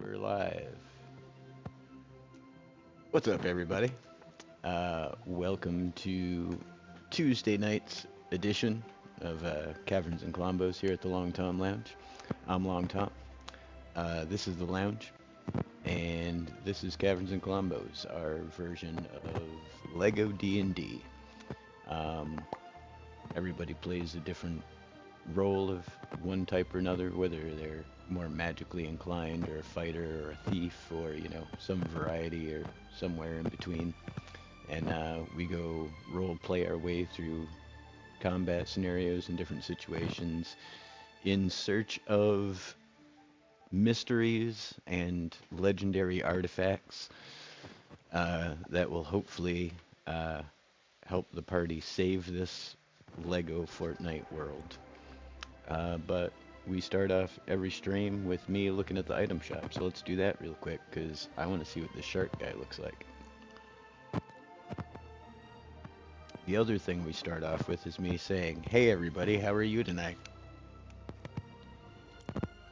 We're live. What's up, everybody? Welcome to Tuesday night's edition of Kaverns Klombos here at the Long Tom Lounge. I'm Long Tom. This is the lounge, and this is Caverns and Klombos, our version of LEGO D&D. Everybody plays a different role of one type or another, whether they're more magically inclined or a fighter or a thief or, some variety or somewhere in between. And we go role play our way through combat scenarios and different situations in search of mysteries and legendary artifacts that will hopefully help the party save this LEGO Fortnite world. But we start off every stream with me looking at the item shop, so let's do that real quick, because I want to see what the shark guy looks like. The other thing we start off with is me saying, hey everybody, how are you tonight?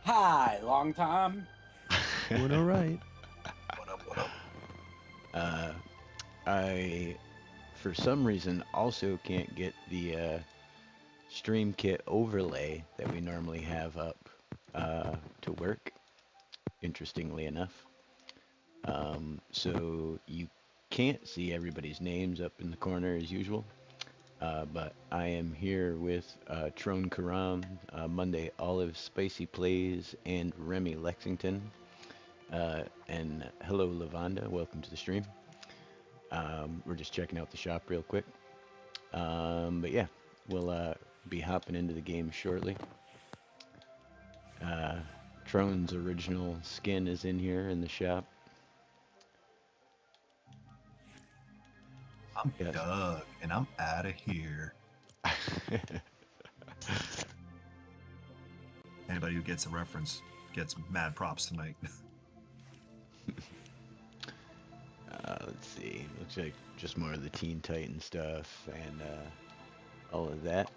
Hi, Long Tom. Doing all right. What up? I, for some reason, also can't get the stream kit overlay that we normally have up to work, interestingly enough. So you can't see everybody's names up in the corner as usual, but I am here with Trone Karam, Monday Olive Spicy Plays, and Remy Lexington. And hello Lavonda, welcome to the stream. We're just checking out the shop real quick. But yeah, we'll be hopping into the game shortly. Trone's original skin is in here in the shop. I'm Doug, and I'm out of here. Anybody who gets a reference gets mad props tonight. Let's see. Looks like just more of the Teen Titan stuff and all of that.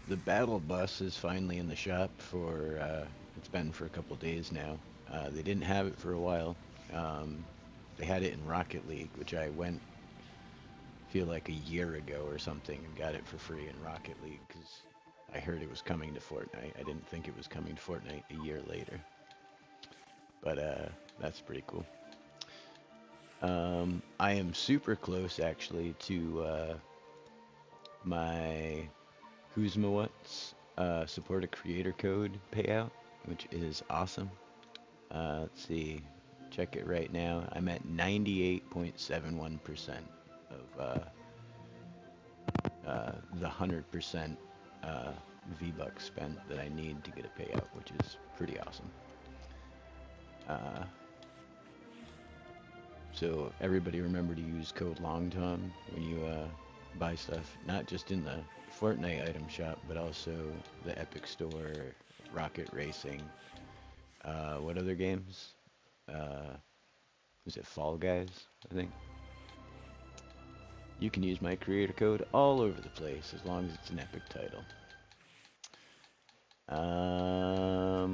The battle bus is finally in the shop for, it's been for a couple days now. They didn't have it for a while. They had it in Rocket League, which I went, feel like a year ago or something, and got it for free in Rocket League, because I heard it was coming to Fortnite. I didn't think it was coming to Fortnite a year later. But, that's pretty cool. I am super close, actually, to, my Who's-Ma-What's support a creator code payout, which is awesome. Let's see, check it right now. I'm at 98.71% of the 100% V-Bucks spent that I need to get a payout, which is pretty awesome. So everybody remember to use code LONGTOM when you buy stuff, not just in the Fortnite item shop, but also the Epic Store, Rocket Racing. What other games? Was it Fall Guys, I think? You can use my creator code all over the place as long as it's an Epic title. I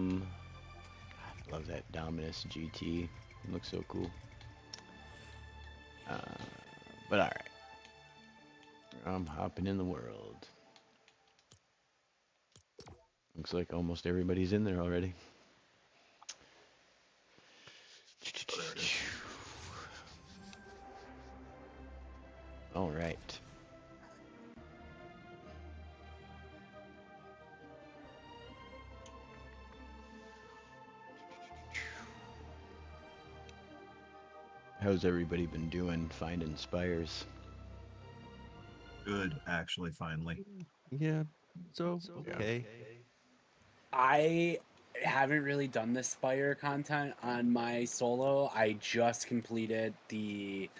love that Dominus GT. It looks so cool. But alright. I'm hopping in the world. Looks like almost everybody's in there already. Alright. How's everybody been doing finding spires? Good, actually, finally. Yeah, so okay. I haven't really done the Spire content on my solo. I just completed the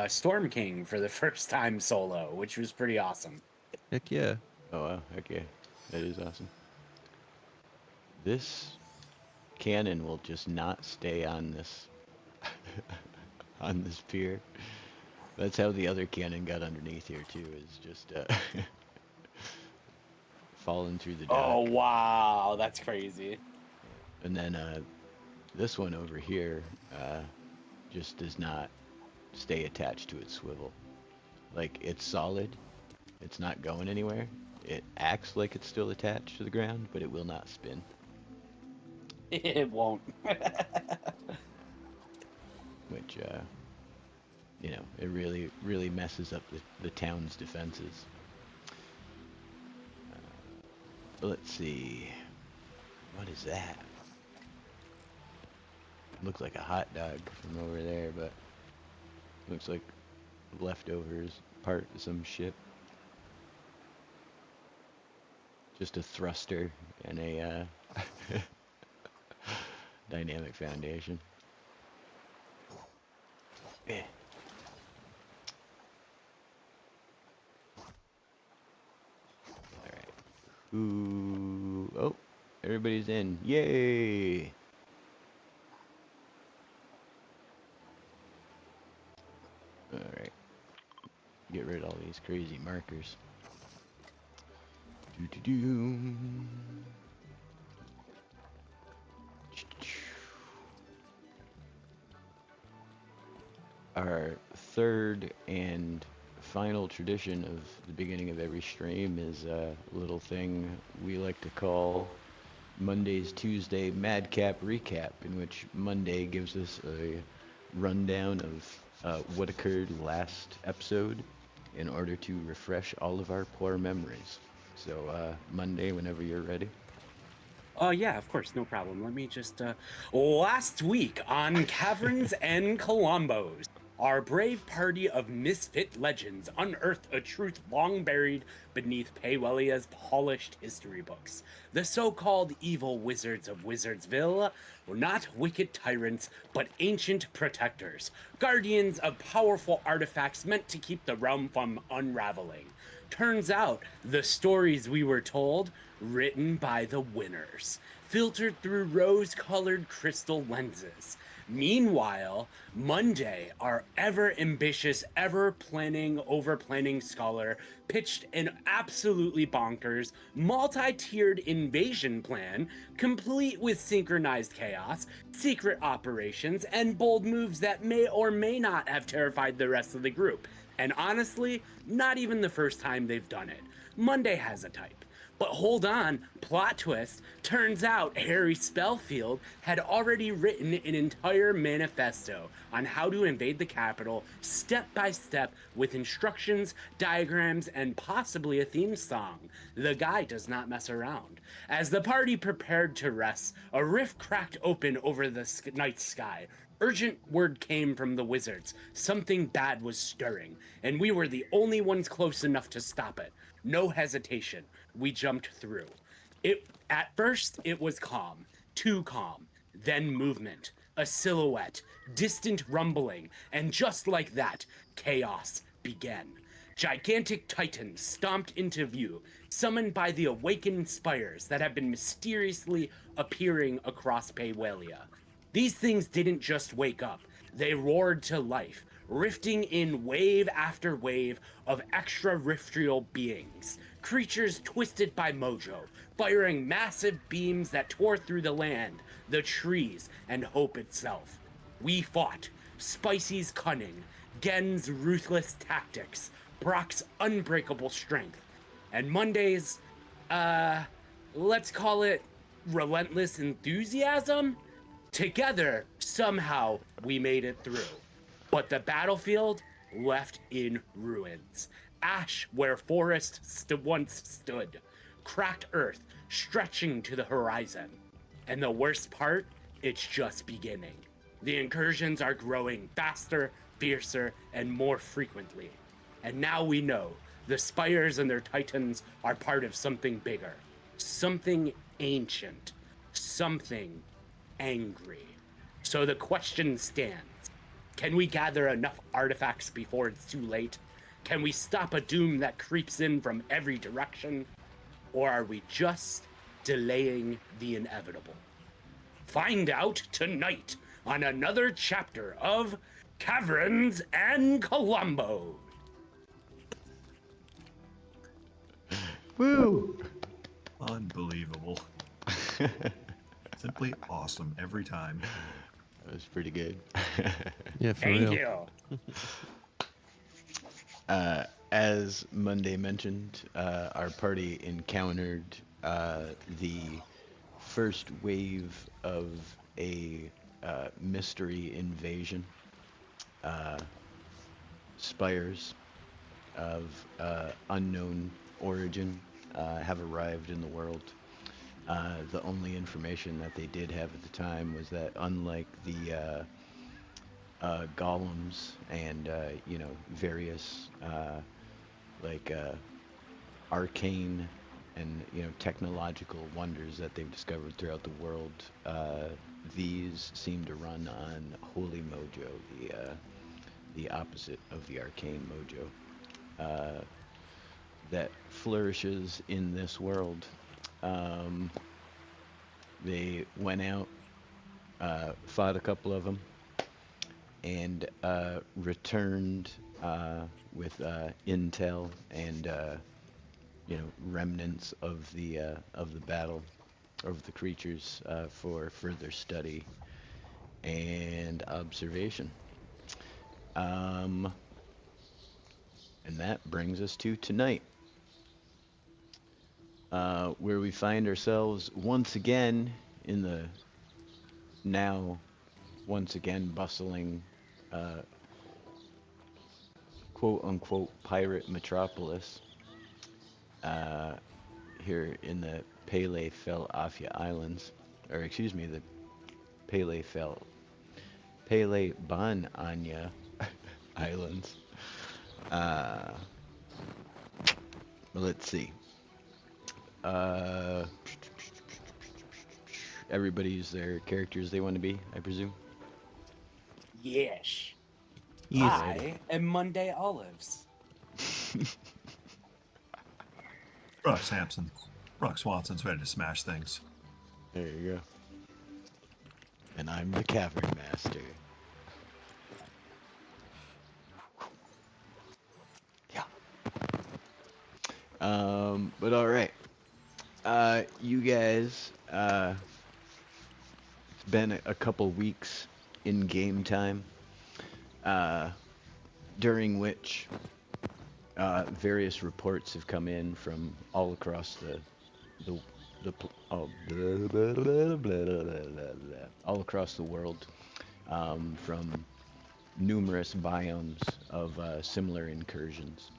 Storm King for the first time solo, which was pretty awesome. Heck yeah. Oh wow, heck yeah. That is awesome. This cannon will just not stay on this on this pier. That's how the other cannon got underneath here too, is just falling through the dock. Oh wow, that's crazy. And then this one over here just does not stay attached to its swivel. Like, it's solid. It's not going anywhere. It acts like it's still attached to the ground, but it will not spin. It won't. Which, you know, it really messes up the town's defenses. Let's see. What is that? Looks like a hot dog from over there, but looks like leftovers, part of some ship. Just a thruster and a dynamic foundation. Yeah. Alright. Ooh. Oh, everybody's in. Yay! Alright. Get rid of all these crazy markers. Doo-doo-doo. Our third and final tradition of the beginning of every stream is a little thing we like to call Monday's Tuesday Madcap Recap, in which Monday gives us a rundown of what occurred last episode in order to refresh all of our poor memories. So, Monday, whenever you're ready. Oh, yeah, of course, no problem. Let me just, last week on Kaverns Klombos, our brave party of misfit legends unearthed a truth long buried beneath Paywellia's polished history books. The so-called evil wizards of Wizardsville were not wicked tyrants, but ancient protectors, guardians of powerful artifacts meant to keep the realm from unraveling. Turns out, the stories we were told, written by the winners, filtered through rose-colored crystal lenses. Meanwhile, Monday, our ever-ambitious, ever-planning, over-planning scholar, pitched an absolutely bonkers, multi-tiered invasion plan, complete with synchronized chaos, secret operations, and bold moves that may or may not have terrified the rest of the group. And honestly, not even the first time they've done it. Monday has a type. But hold on, plot twist. Turns out Harry Spellfield had already written an entire manifesto on how to invade the capital step by step with instructions, diagrams, and possibly a theme song. The guy does not mess around. As the party prepared to rest, a rift cracked open over the night sky. Urgent word came from the wizards. Something bad was stirring, and we were the only ones close enough to stop it. No hesitation. We jumped through. At first, it was calm. Too calm. Then movement. A silhouette. Distant rumbling. And just like that, chaos began. Gigantic titans stomped into view, summoned by the awakened spires that have been mysteriously appearing across Paywelia. These things didn't just wake up. They roared to life, rifting in wave after wave of extraterrestrial beings, creatures twisted by mojo, firing massive beams that tore through the land, the trees, and hope itself. We fought. Spicy's cunning, Gen's ruthless tactics, Brock's unbreakable strength, and Monday's, let's call it relentless enthusiasm? Together, somehow, we made it through. But the battlefield left in ruins. Ash where forest once stood. Cracked earth stretching to the horizon. And the worst part, it's just beginning. The incursions are growing faster, fiercer, and more frequently. And now we know the spires and their titans are part of something bigger. Something ancient. Something angry. So the question stands. Can we gather enough artifacts before it's too late? Can we stop a doom that creeps in from every direction? Or are we just delaying the inevitable? Find out tonight on another chapter of Kaverns Klombos. Woo! Unbelievable. Simply awesome every time. That was pretty good. Yeah, for Thank real. you. As Monday mentioned, our party encountered the first wave of a mystery invasion. Spires of unknown origin have arrived in the world. The only information that they did have at the time was that unlike the golems and various arcane and technological wonders that they've discovered throughout the world, these seem to run on holy mojo, the opposite of the arcane mojo that flourishes in this world. They went out, fought a couple of them, and returned with intel and remnants of the battle of the creatures for further study and observation. And that brings us to tonight, where we find ourselves once again in the now once again bustling quote-unquote pirate metropolis here in the Pele Fel Afia Islands, or excuse me, the Pele Ban Anya Islands. Let's see. Everybody's their characters they want to be, I presume. Yes. Yes. I am Monday Olives. Brock Sampson. Brock Swanson's ready to smash things. There you go. And I'm the Cavern Master. Yeah. But all right. You guys, it's been a couple weeks in game time, during which various reports have come in from all across all across the world, from numerous biomes of similar incursions.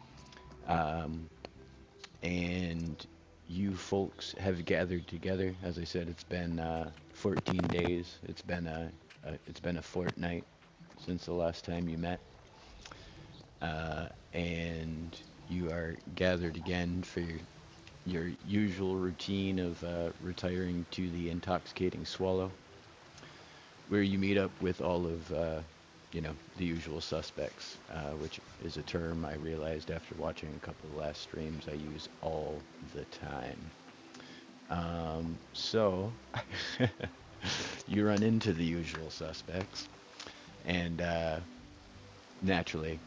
And you folks have gathered together. As I said, it's been 14 days. It's been a fortnight since the last time you met. And you are gathered again for your usual routine of retiring to the Intoxicating Swallow, where you meet up with all of the usual suspects, which is a term I realized after watching a couple of last streams I use all the time. So you run into the usual suspects, and naturally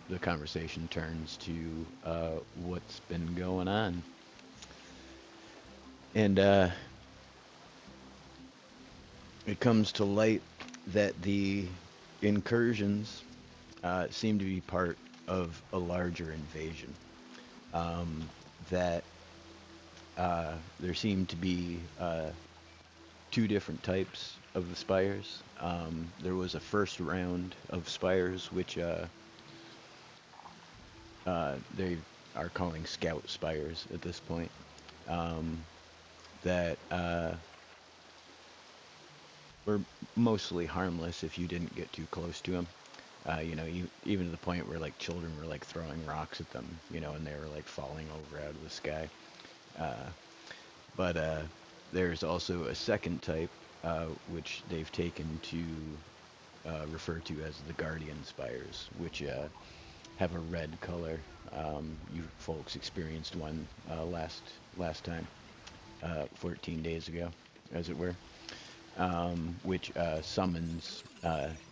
the conversation turns to what's been going on. And it comes to light that the incursions seem to be part of a larger invasion. That there seem to be two different types of the spires. There was a first round of spires, which they are calling scout spires at this point, that were mostly harmless if you didn't get too close to them. Even to the point where like children were like throwing rocks at them, and they were like falling over out of the sky. But there's also a second type, which they've taken to refer to as the Guardian Spires, which have a red color. You folks experienced one last time, 14 days ago, as it were, which summons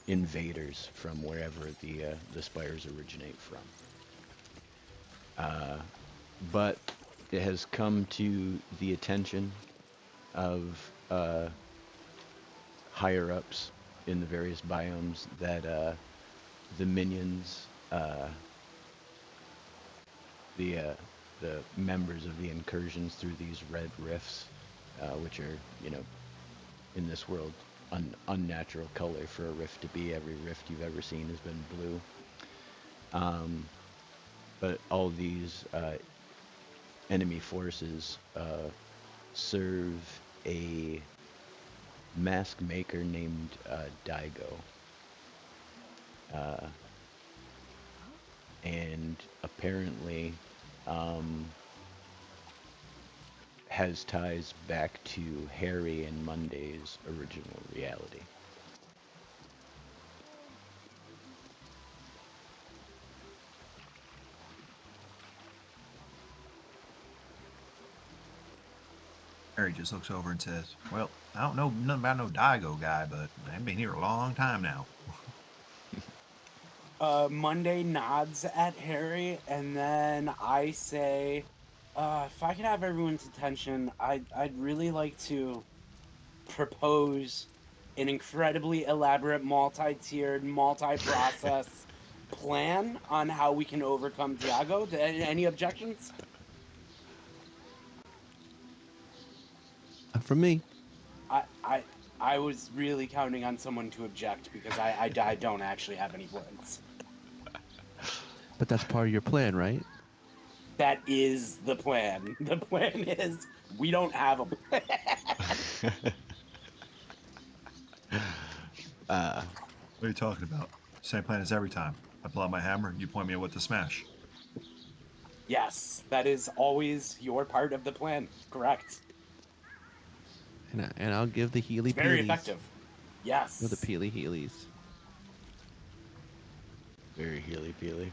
invaders from wherever the spires originate from. But it has come to the attention of higher ups in the various biomes that the minions, the members of the incursions through these red rifts, which are, you know, in this world, unnatural color for a rift to be. Every rift you've ever seen has been blue. But all these enemy forces serve a mask maker named Daigo. And apparently has ties back to Harry and Monday's original reality. Harry just looks over and says, "Well, I don't know nothing about no Daigo guy, but I've been here a long time now." Monday nods at Harry, and then I say, if I could have everyone's attention, I'd really like to propose an incredibly elaborate, multi-tiered, multi-process plan on how we can overcome Tiago. Any objections? From me. I was really counting on someone to object because I don't actually have any plans. But that's part of your plan, right? That is the plan. The plan is we don't have a plan. What are you talking about? Same plan as every time. I pull out my hammer, you point me at what to smash. Yes, that is always your part of the plan. Correct. And I'll give the Healy It's very Peelies. effective. Yes. With the Peely Heelys. Very healy-peely.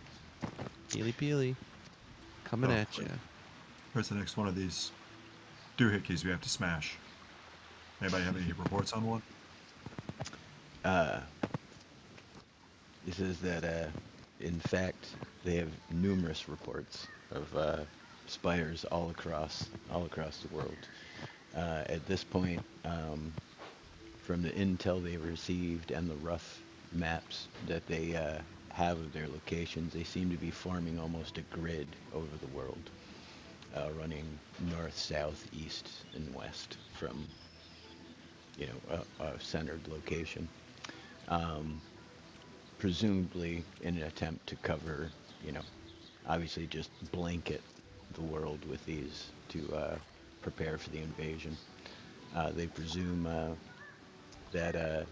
Healy Peely. Coming at you. Where's the next one of these doohickeys we have to smash? Anybody have any reports on one? He says that, in fact, they have numerous reports of spires all across the world. At this point, from the intel they received and the rough maps that they have of their locations, they seem to be forming almost a grid over the world, running north, south, east, and west from, you know, a centered location. Presumably in an attempt to cover, you know, obviously just blanket the world with these to prepare for the invasion. They presume that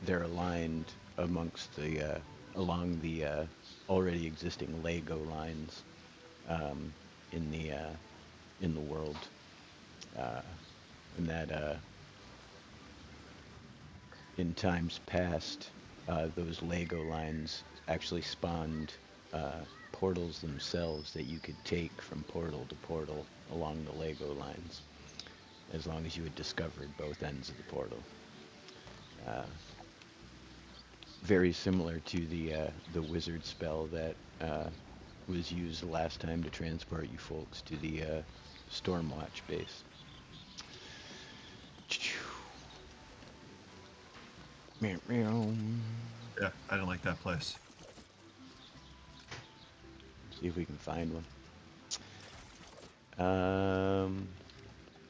they're aligned amongst the along the already existing LEGO lines in the world, and that in times past, those LEGO lines actually spawned portals themselves that you could take from portal to portal along the LEGO lines, as long as you had discovered both ends of the portal. Very similar to the wizard spell that was used last time to transport you folks to the Stormwatch base. Yeah, I didn't like that place. See if we can find one.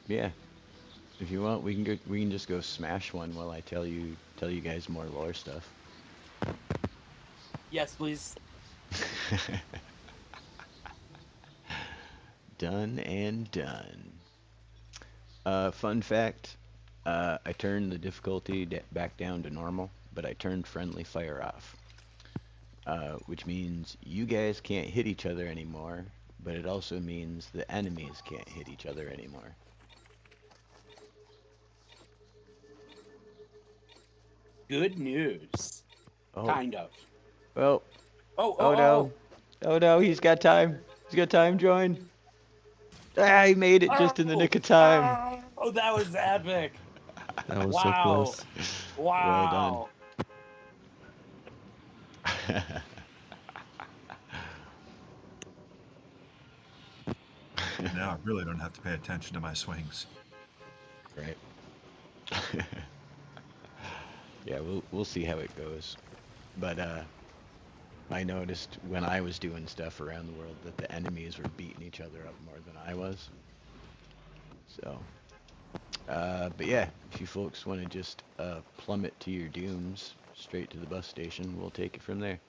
Yeah. If you want, we can just go smash one while I tell you guys more lore stuff. Yes, please. Done and done. Fun fact, I turned the difficulty back down to normal, but I turned friendly fire off. Which means you guys can't hit each other anymore, but it also means the enemies can't hit each other anymore. Good news. Oh. Kind of. Well. Oh No. Oh no, he's got time. He's got time, join. Ah, he made it just in the nick of time. Oh, that was epic. That was Wow. so close. Wow. Well done. Now I really don't have to pay attention to my swings. Right. Yeah, we'll see how it goes. But I noticed when I was doing stuff around the world that the enemies were beating each other up more than I was. So, but yeah, if you folks want to just plummet to your dooms straight to the bus station, we'll take it from there.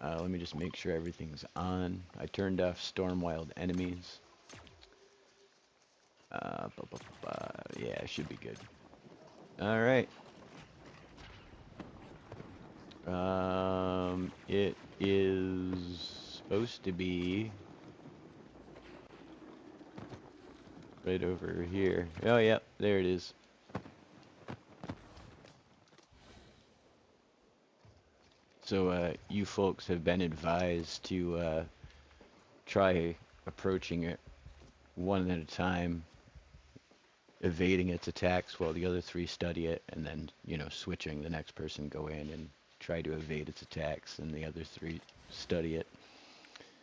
Let me just make sure everything's on. I turned off Storm Wild enemies. Yeah, it should be good. All right. It is supposed to be right over here. Oh, yeah, there it is. So, you folks have been advised to try approaching it one at a time, evading its attacks while the other three study it, and then, you know, switching. The next person go in and try to evade its attacks, and the other three study it.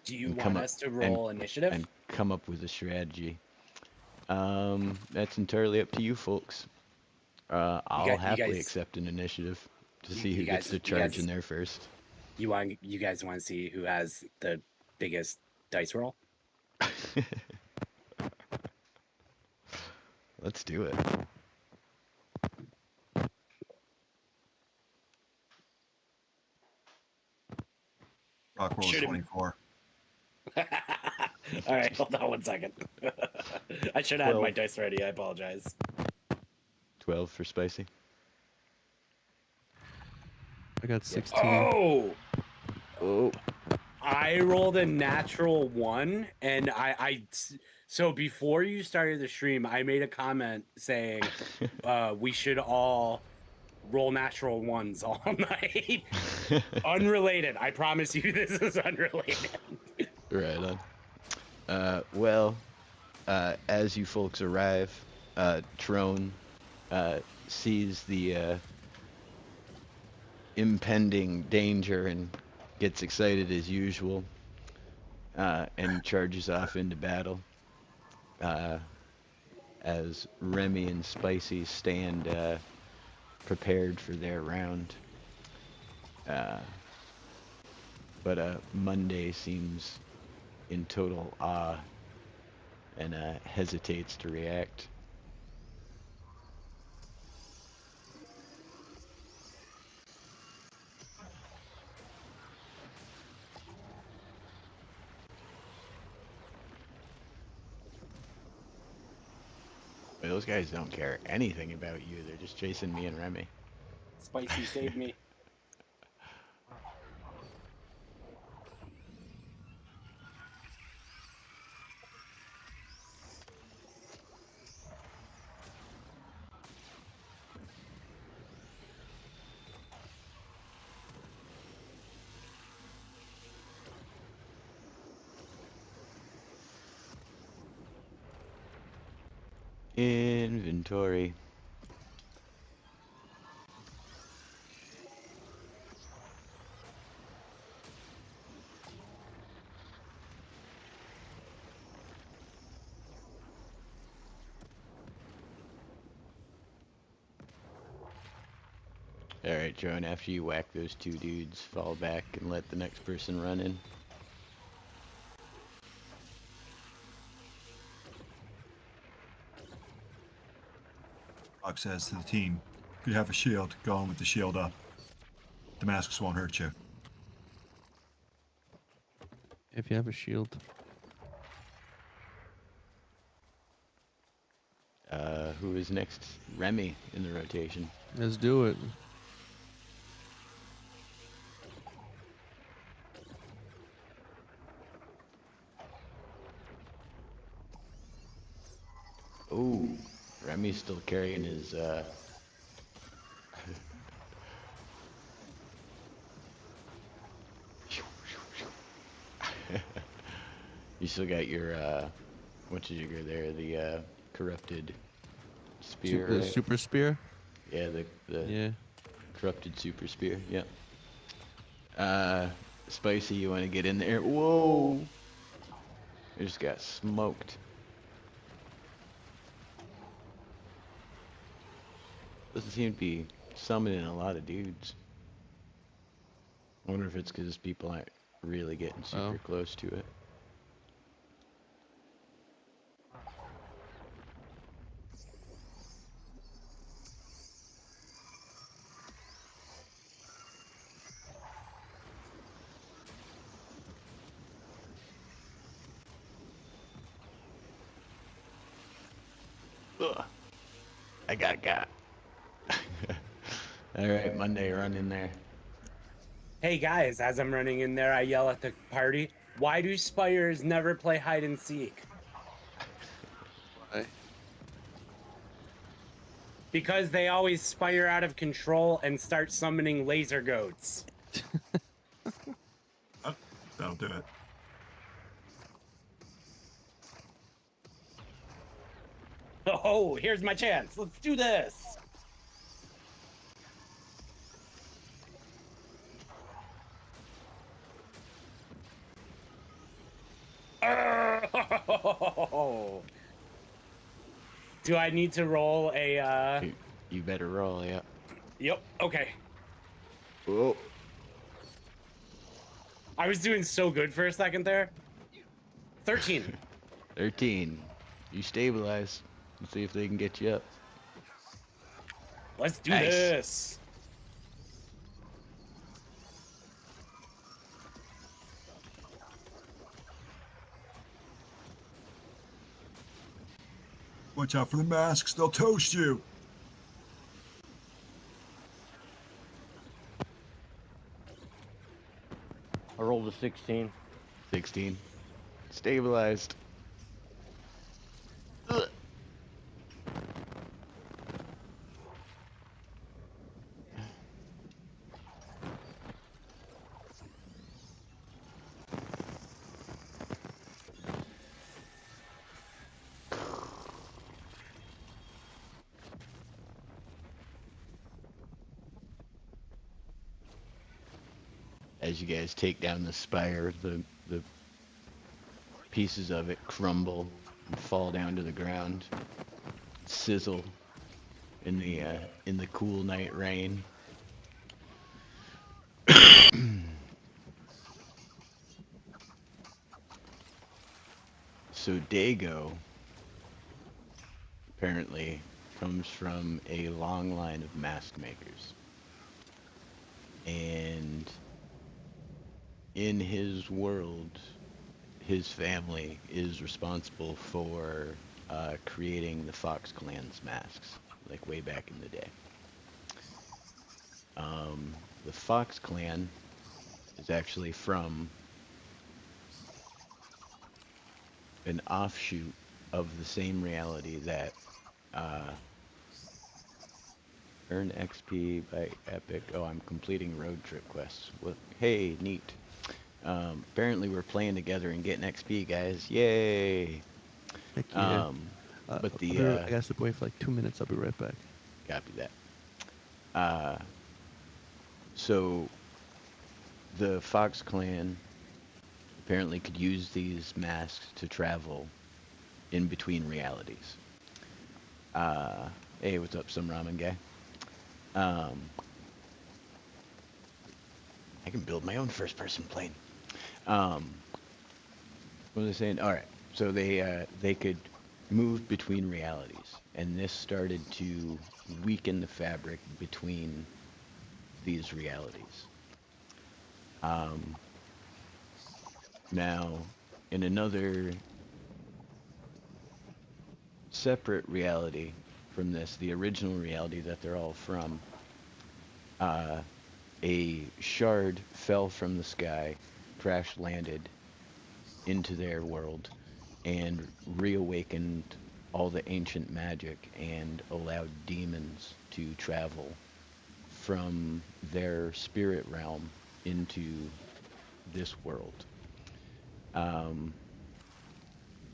Do you And want us to roll initiative? And come up with a strategy. That's entirely up to you folks. I'll happily accept an initiative to see who gets to charge in there first. You guys want to see who has the biggest dice roll? Let's do it. Rock roll 24. All right, hold on 1 second. I should have had my dice ready. I apologize. 12 for Spicy. I got 16. Oh! I rolled a natural 1, and so before you started the stream, I made a comment saying we should all roll natural 1s all night. Unrelated. I promise you this is unrelated. Right on. Well, as you folks arrive, Trone sees the impending danger and gets excited as usual, and charges off into battle. As Remy and Spicy stand prepared for their round. But Monday seems in total awe and hesitates to react. Those guys don't care anything about you. They're just chasing me and Remy. Spicy saved me. Inventory. Alright, Joan, after you whack those two dudes, fall back and let the next person run in. Rock says to the team, if you have a shield, go on with the shield up. Damascus won't hurt you. If you have a shield. Who is next? Remy in the rotation. Let's do it. Oh, Remy's still carrying his, You still got your, what did you go there? The, corrupted spear, The right? super spear? Yeah, Yeah. corrupted super spear, yep. Spicy, you want to get in there? Whoa! I just got smoked. Doesn't seem to be summoning a lot of dudes. I wonder if it's because people aren't really getting super close to it. Ugh. I got. All right, Monday, run in there. Hey guys, as I'm running in there, I yell at the party, why do spires never play hide and seek? Why? Because they always spire out of control and start summoning laser goats. That'll do it. Oh, here's my chance. Let's do this. Oh. Do I need to roll a You better roll, yeah. Yep, okay. Oh. I was doing so good for a second there. 13. 13. You stabilize. Let's see if they can get you up. Let's do Nice. this. Watch out for the masks. They'll toast you. I rolled a 16. 16. Stabilized. Ugh. As you guys take down the spire, the pieces of it crumble and fall down to the ground, sizzle in the cool night rain. So Dago apparently comes from a long line of mask makers, and in his world, his family is responsible for creating the Fox Clan's masks, like way back in the day. The Fox Clan is actually from an offshoot of the same reality that earn XP by Epic. Oh, I'm completing road trip quests. Well, hey, neat. Apparently we're playing together and getting XP, guys. Yay! Heck yeah. But I gotta step away for like 2 minutes. I'll be right back. Copy that. So the Fox Clan apparently could use these masks to travel in between realities. Hey, what's up, some ramen guy? I can build my own first-person plane. What was I saying? All right, so they could move between realities, and this started to weaken the fabric between these realities. Now, in another separate reality from this, the original reality that they're all from, a shard fell from the sky, crash landed into their world, and reawakened all the ancient magic and allowed demons to travel from their spirit realm into this world.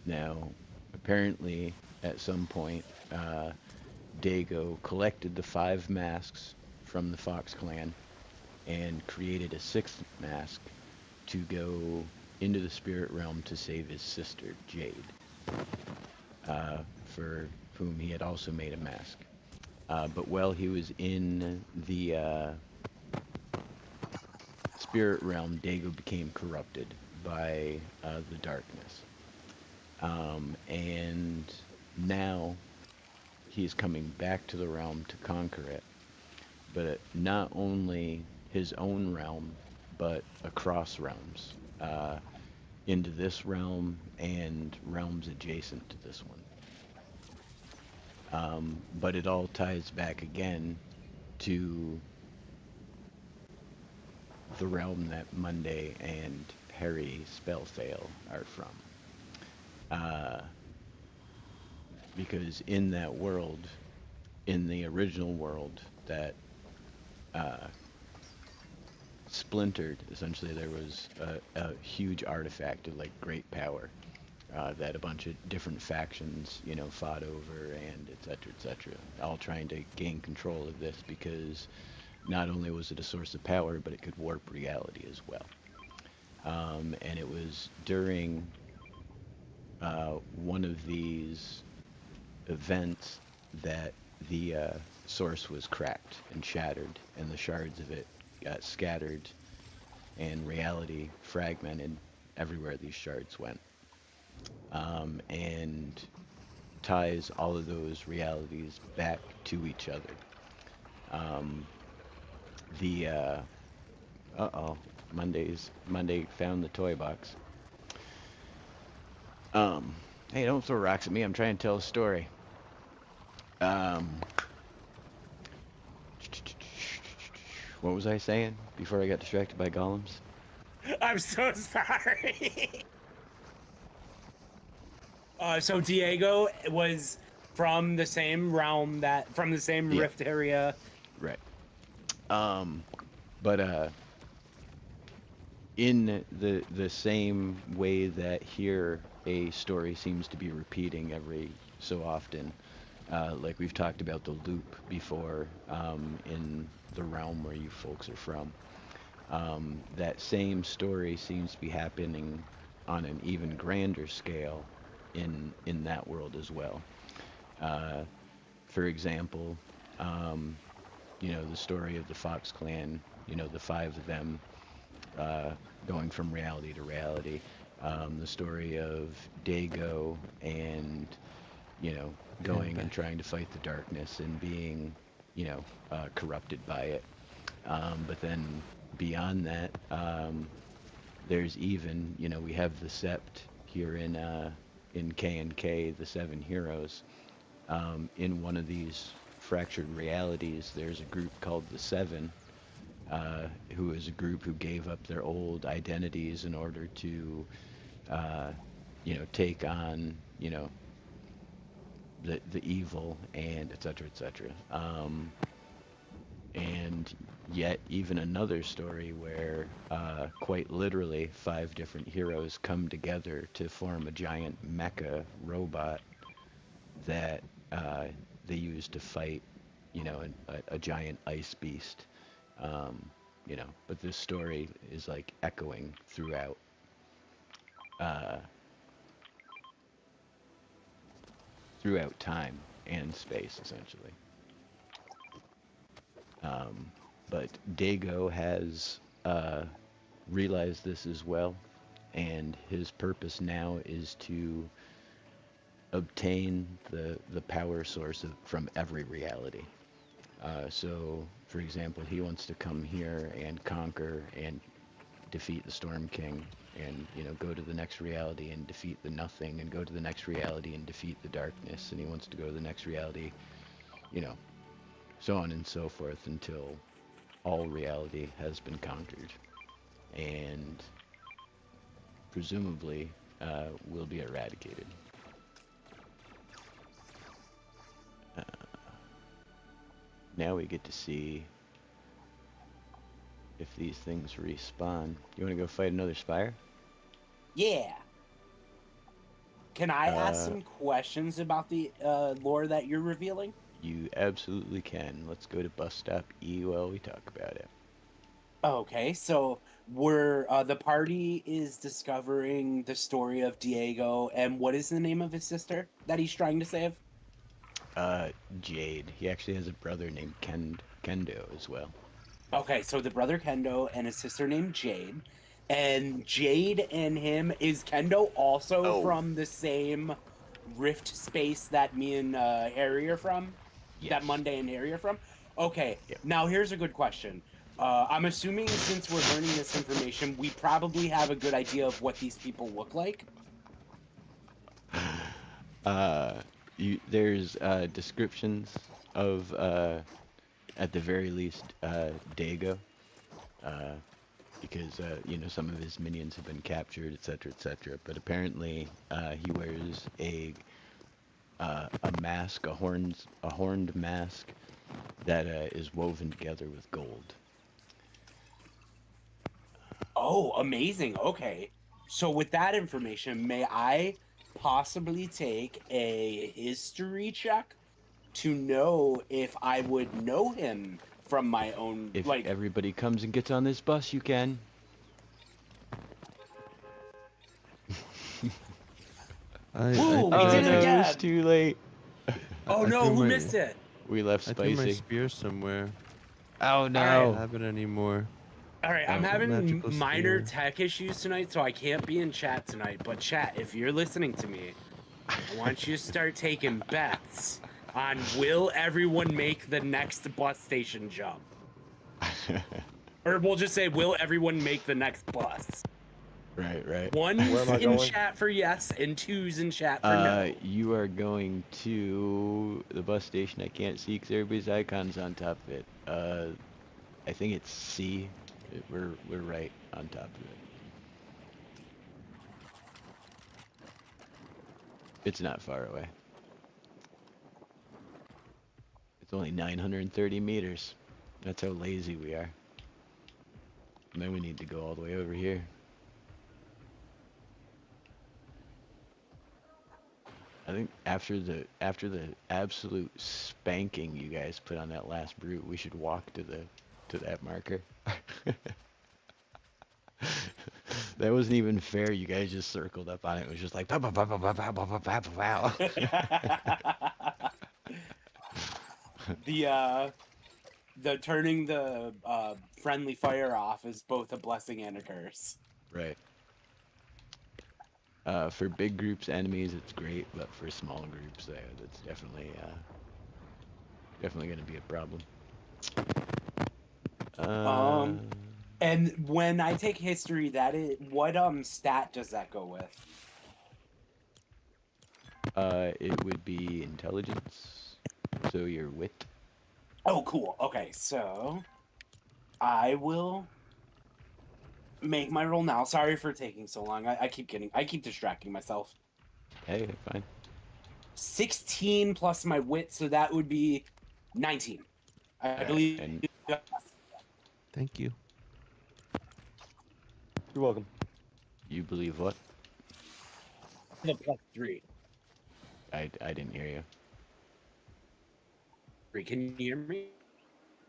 Now, apparently, at some point, Dago collected the 5 masks from the Fox Clan and created a 6th mask to go into the spirit realm to save his sister, Jade, for whom he had also made a mask. But while he was in the spirit realm, Dago became corrupted by the darkness. And now he's coming back to the realm to conquer it. But not only his own realm, but across realms. Into this realm and realms adjacent to this one. But it all ties back again to the realm that Monday and Perry Spellfail are from. Because in that world, in the original world that splintered, essentially there was a huge artifact of like great power that a bunch of different factions, fought over, and et cetera, all trying to gain control of this because not only was it a source of power, but it could warp reality as well. And it was during one of these events that the source was cracked and shattered, and the shards of it got scattered, and reality fragmented everywhere these shards went. And ties all of those realities back to each other. Monday found the toy box. Hey, don't throw rocks at me. I'm trying to tell a story. What was I saying before I got distracted by golems? I'm so sorry. So Diego was from the same realm from the same rift area. Right. But in the same way that here a story seems to be repeating every so often, like we've talked about the loop before, in the realm where you folks are from. That same story seems to be happening on an even grander scale in that world as well. For example, the story of the Fox clan, the 5 of them going from reality to reality. The story of Dago and, going and trying to fight the darkness and being, corrupted by it. But then beyond that, there's even, we have the Sept here in K&K, the 7 heroes. In one of these fractured realities, there's a group called the 7, who is a group who gave up their old identities in order to, take on, the evil, and et cetera, et cetera. And yet even another story where quite literally 5 different heroes come together to form a giant mecha robot that they use to fight, a giant ice beast. But this story is like echoing throughout time and space, essentially. But Dago has realized this as well, and his purpose now is to obtain the power source from every reality. So, for example, he wants to come here and conquer and defeat the Storm King, and go to the next reality and defeat the Nothing, and go to the next reality and defeat the Darkness, and he wants to go to the next reality, so on and so forth until all reality has been conquered, and presumably will be eradicated. Now we get to see if these things respawn. You want to go fight another Spire? Yeah. Can I ask some questions about the lore that you're revealing? You absolutely can. Let's go to Bus Stop E while we talk about it. Okay, so the party is discovering the story of Diego, and what is the name of his sister that he's trying to save? Jade. He actually has a brother named Kendo as well. Okay, so the brother Kendo and a sister named Jade. And Jade and him, is Kendo also Oh. from the same rift space that me and Harry are from? Yes. That Monday and Harry are from? Okay, Yep. now here's a good question. I'm assuming since we're learning this information, we probably have a good idea of what these people look like. There's descriptions of at the very least Dago, because you know, some of his minions have been captured, etc., etc. But apparently he wears a mask, a horned mask that is woven together with gold. Oh, amazing. Okay. So with that information, may I possibly take a history check to know if I would know him from my own, If like, everybody comes and gets on this bus, you can. Ooh, we Oh did it no, again. it's too late. Oh I no, threw who my- missed it? We left I threw my Spicy. spear somewhere. Oh I no. don't have it anymore. All right, I'm Oh. having Magical minor spear. tech issues tonight, so I can't be in chat tonight. But chat, if you're listening to me, I want you to start taking bets on will everyone make the next bus station jump? Or we'll just say, will everyone make the next bus? Right. One's Where am I in going? chat for yes, and two's in chat for no. You are going to the bus station. I can't see because everybody's icon's on top of it. I think it's C. We're right on top of it. It's not far away. It's only 930 meters. That's how lazy we are. And then we need to go all the way over here. I think after the absolute spanking you guys put on that last brute, we should walk to that marker. That wasn't even fair. You guys just circled up on it. It was just like pow, pow, pow, pow, pow, pow, pow, pow, pow, pow. The turning the friendly fire off is both a blessing and a curse. Right. For big groups, enemies, it's great, but for small groups, that's definitely going to be a problem. And when I take history, what stat does that go with? It would be intelligence, so your wit. Oh, cool. Okay, so I will make my roll now. Sorry for taking so long. I keep distracting myself. Hey, fine. 16 plus my wit, so that would be 19. I believe. And Thank you. You're welcome. you believe what? The +3. I didn't hear you. Can you hear me?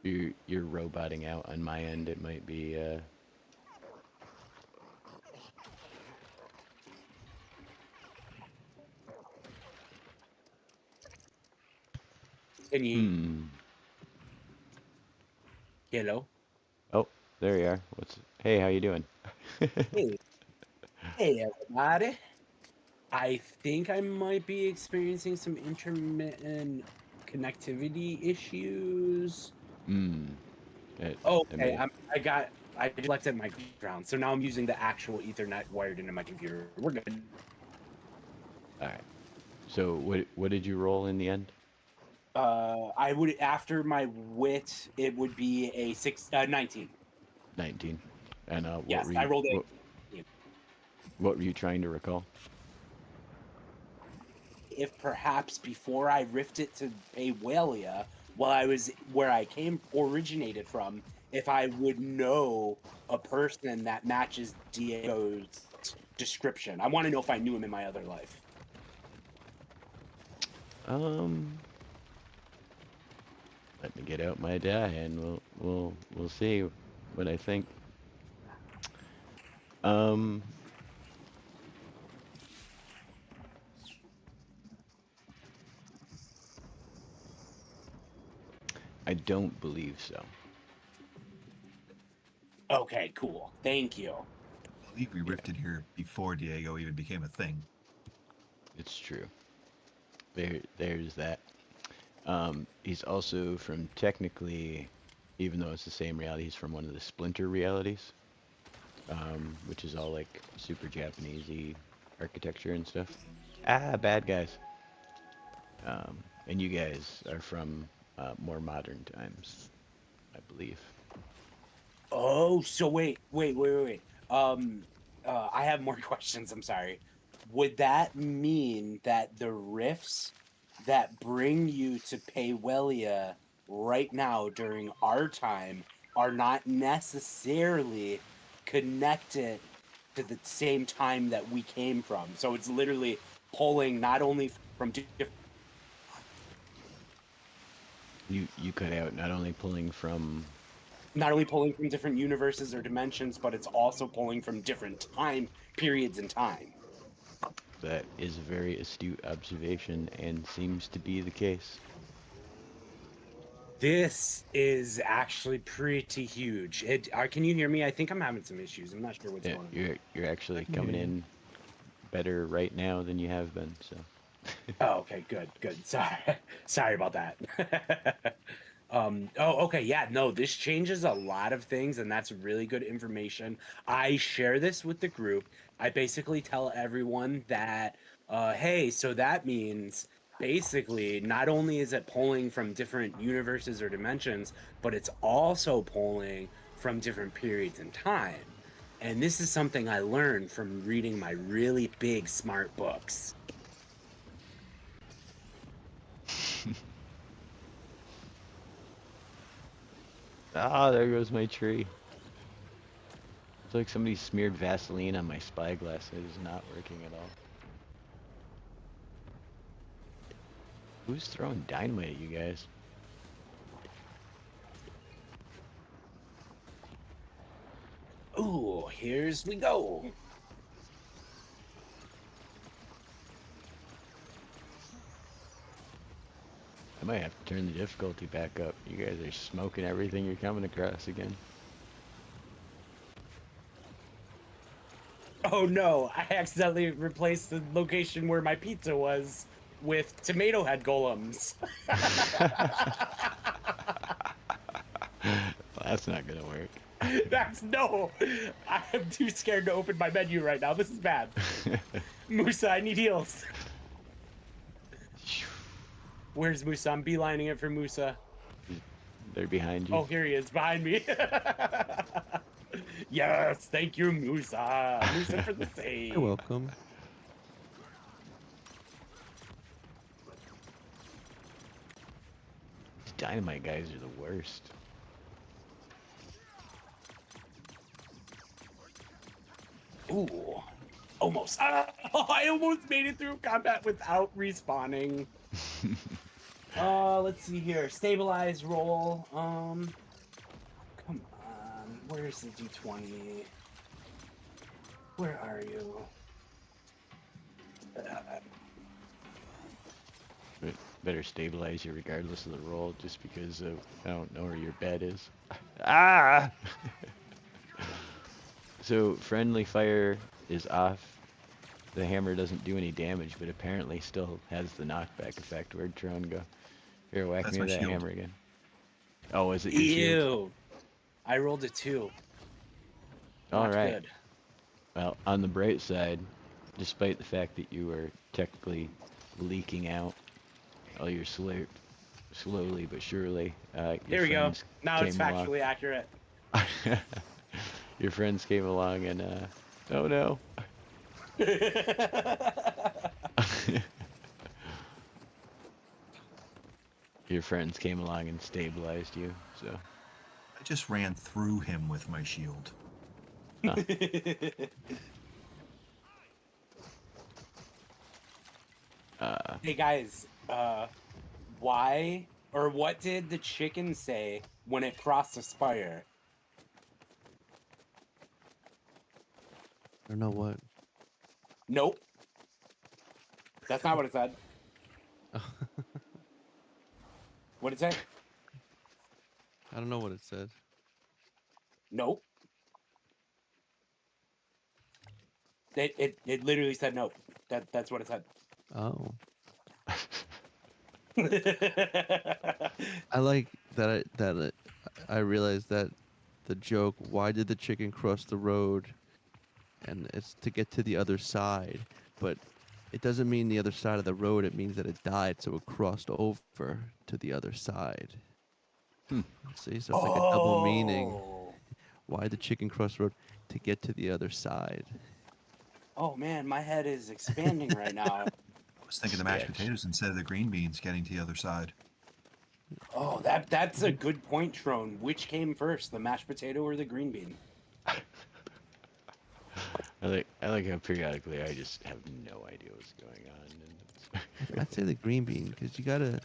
You're roboting out on my end. It might be Can you? Hello. Oh, there you are. Hey, how you doing? Hey, everybody. I think I might be experiencing some intermittent connectivity issues. Okay, I selected my ground, so now I'm using the actual Ethernet wired into my computer. We're good. All right. So what did you roll in the end? I would, after my wit, it would be a 19. 19. And Yes, I rolled a. What were you trying to recall? If perhaps before I rifted to Paywalia, while I was where I originated from, if I would know a person that matches Diego's description. I want to know if I knew him in my other life. Let me get out my die and we'll see what I think. I don't believe so. Okay, cool. Thank you. I believe we rifted here before Diego even became a thing. It's true. There's that. He's also from technically, even though it's the same reality, he's from one of the splinter realities, which is all like super Japanesey architecture and stuff. Ah, bad guys. And you guys are from more modern times, I believe. Oh, so wait. I have more questions. I'm sorry. Would that mean that the rifts that bring you to Paywellia right now during our time are not necessarily connected to the same time that we came from? So it's literally pulling not only from different. You cut out not only pulling from. Not only pulling from different universes or dimensions, but it's also pulling from different time periods in time. That is a very astute observation and seems to be the case. This is actually pretty huge. Can you hear me? I think I'm having some issues. I'm not sure what's Yeah, going on. you're actually can coming hear you. in better right now than you have been. So. Oh, okay, good. Sorry about that. Okay, yeah, no, this changes a lot of things, and that's really good information. I share this with the group. I basically tell everyone that, hey, so that means basically not only is it pulling from different universes or dimensions, but it's also pulling from different periods in time. And this is something I learned from reading my really big smart books. Ah, there goes my tree. It's like somebody smeared Vaseline on my spyglass. It is not working at all. Who's throwing dynamite at you guys? Ooh, here's we go. I might have to turn the difficulty back up. You guys are smoking everything you're coming across again. Oh no, I accidentally replaced the location where my pizza was with tomato head golems. Well, that's not gonna work. No, I'm too scared to open my menu right now. This is bad. Musa, I need heals. Where's Musa? I'm beelining it for Musa. They're behind you. Oh, here he is, behind me. Yes, thank you, Musa. Musa for the save. You're welcome. These dynamite guys are the worst. Ooh, almost. I almost made it through combat without respawning. Let's see here. Stabilize roll. Come on. Where's the D20? Where are you? Better stabilize you regardless of the roll, just because of, I don't know where your bed is. Ah! So friendly fire is off. The hammer doesn't do any damage, but apparently still has the knockback effect. Where'd Tron go? Here, whack That's me with my that shield. hammer again. Oh, is it your shield? Ew. I rolled a 2. All Not right. good. Well, on the bright side, despite the fact that you were technically leaking out all your slurp slowly but surely, your Here we go. friends Now it's came along. factually accurate. Your friends came along and, oh no. Your friends came along and stabilized you, so. I just ran through him with my shield. Huh. Hey guys, why or what did the chicken say when it crossed the spire? I don't know what. Nope. That's not what it said. What did it say? I don't know what it said. Nope. It literally said nope. That's what it said. Oh. I like that I realized that the joke, why did the chicken cross the road? And it's to get to the other side, but it doesn't mean the other side of the road, it means that it died, so it crossed over to the other side. Hmm. See, so it's like a double meaning. Oh. Why the chicken cross the road? To get to the other side. Oh man, my head is expanding right now. I was thinking the mashed Sketch. potatoes instead of the green beans getting to the other side. Oh, that's a good point, Trone. Which came first, the mashed potato or the green bean? I like how periodically I just have no idea what's going on. And I'd say the green bean, because you gotta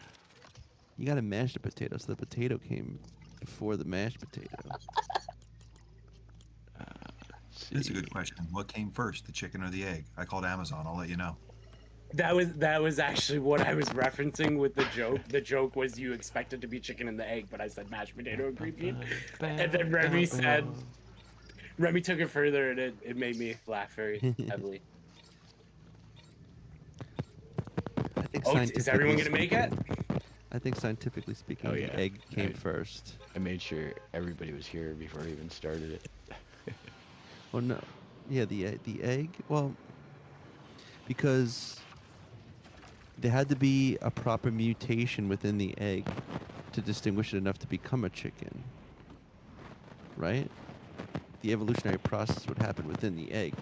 mash the potato, so the potato came before the mashed potato. That's a good question. What came first, the chicken or the egg? I called Amazon. I'll let you know. That was actually what I was referencing with the joke. The joke was you expected to be chicken and the egg, but I said mashed potato and green bean. And then Remy took it further, and it made me laugh very heavily. I think Oh, is everyone gonna make it? I think scientifically speaking, Oh, yeah. the egg came first. I made sure everybody was here before I even started it. Well, no, yeah, the egg. Well, because there had to be a proper mutation within the egg to distinguish it enough to become a chicken, right? The evolutionary process would happen within the egg.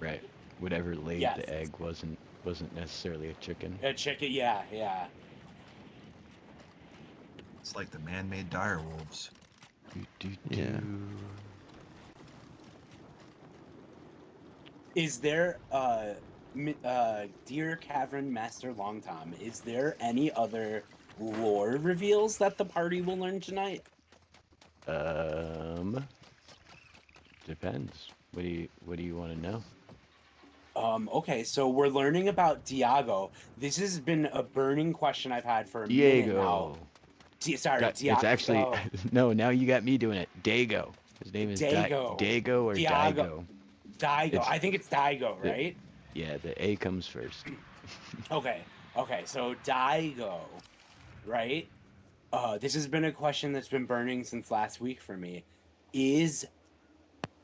Right. Whatever laid Yes. the egg wasn't necessarily a chicken. A chicken, yeah. It's like the man-made dire wolves. Yeah. Is there, dear Cavern Master Longtime, is there any other lore reveals that the party will learn tonight? Depends. What do you want to know? Okay, so we're learning about Diago. This has been a burning question I've had for a minute now. Diego. Diago. It's actually no. Now you got me doing it. Dago. His name is Dago. Dago or Diago. Daigo. I think it's Daigo, right? Yeah, the A comes first. Okay, so Daigo, right? This has been a question that's been burning since last week for me. Is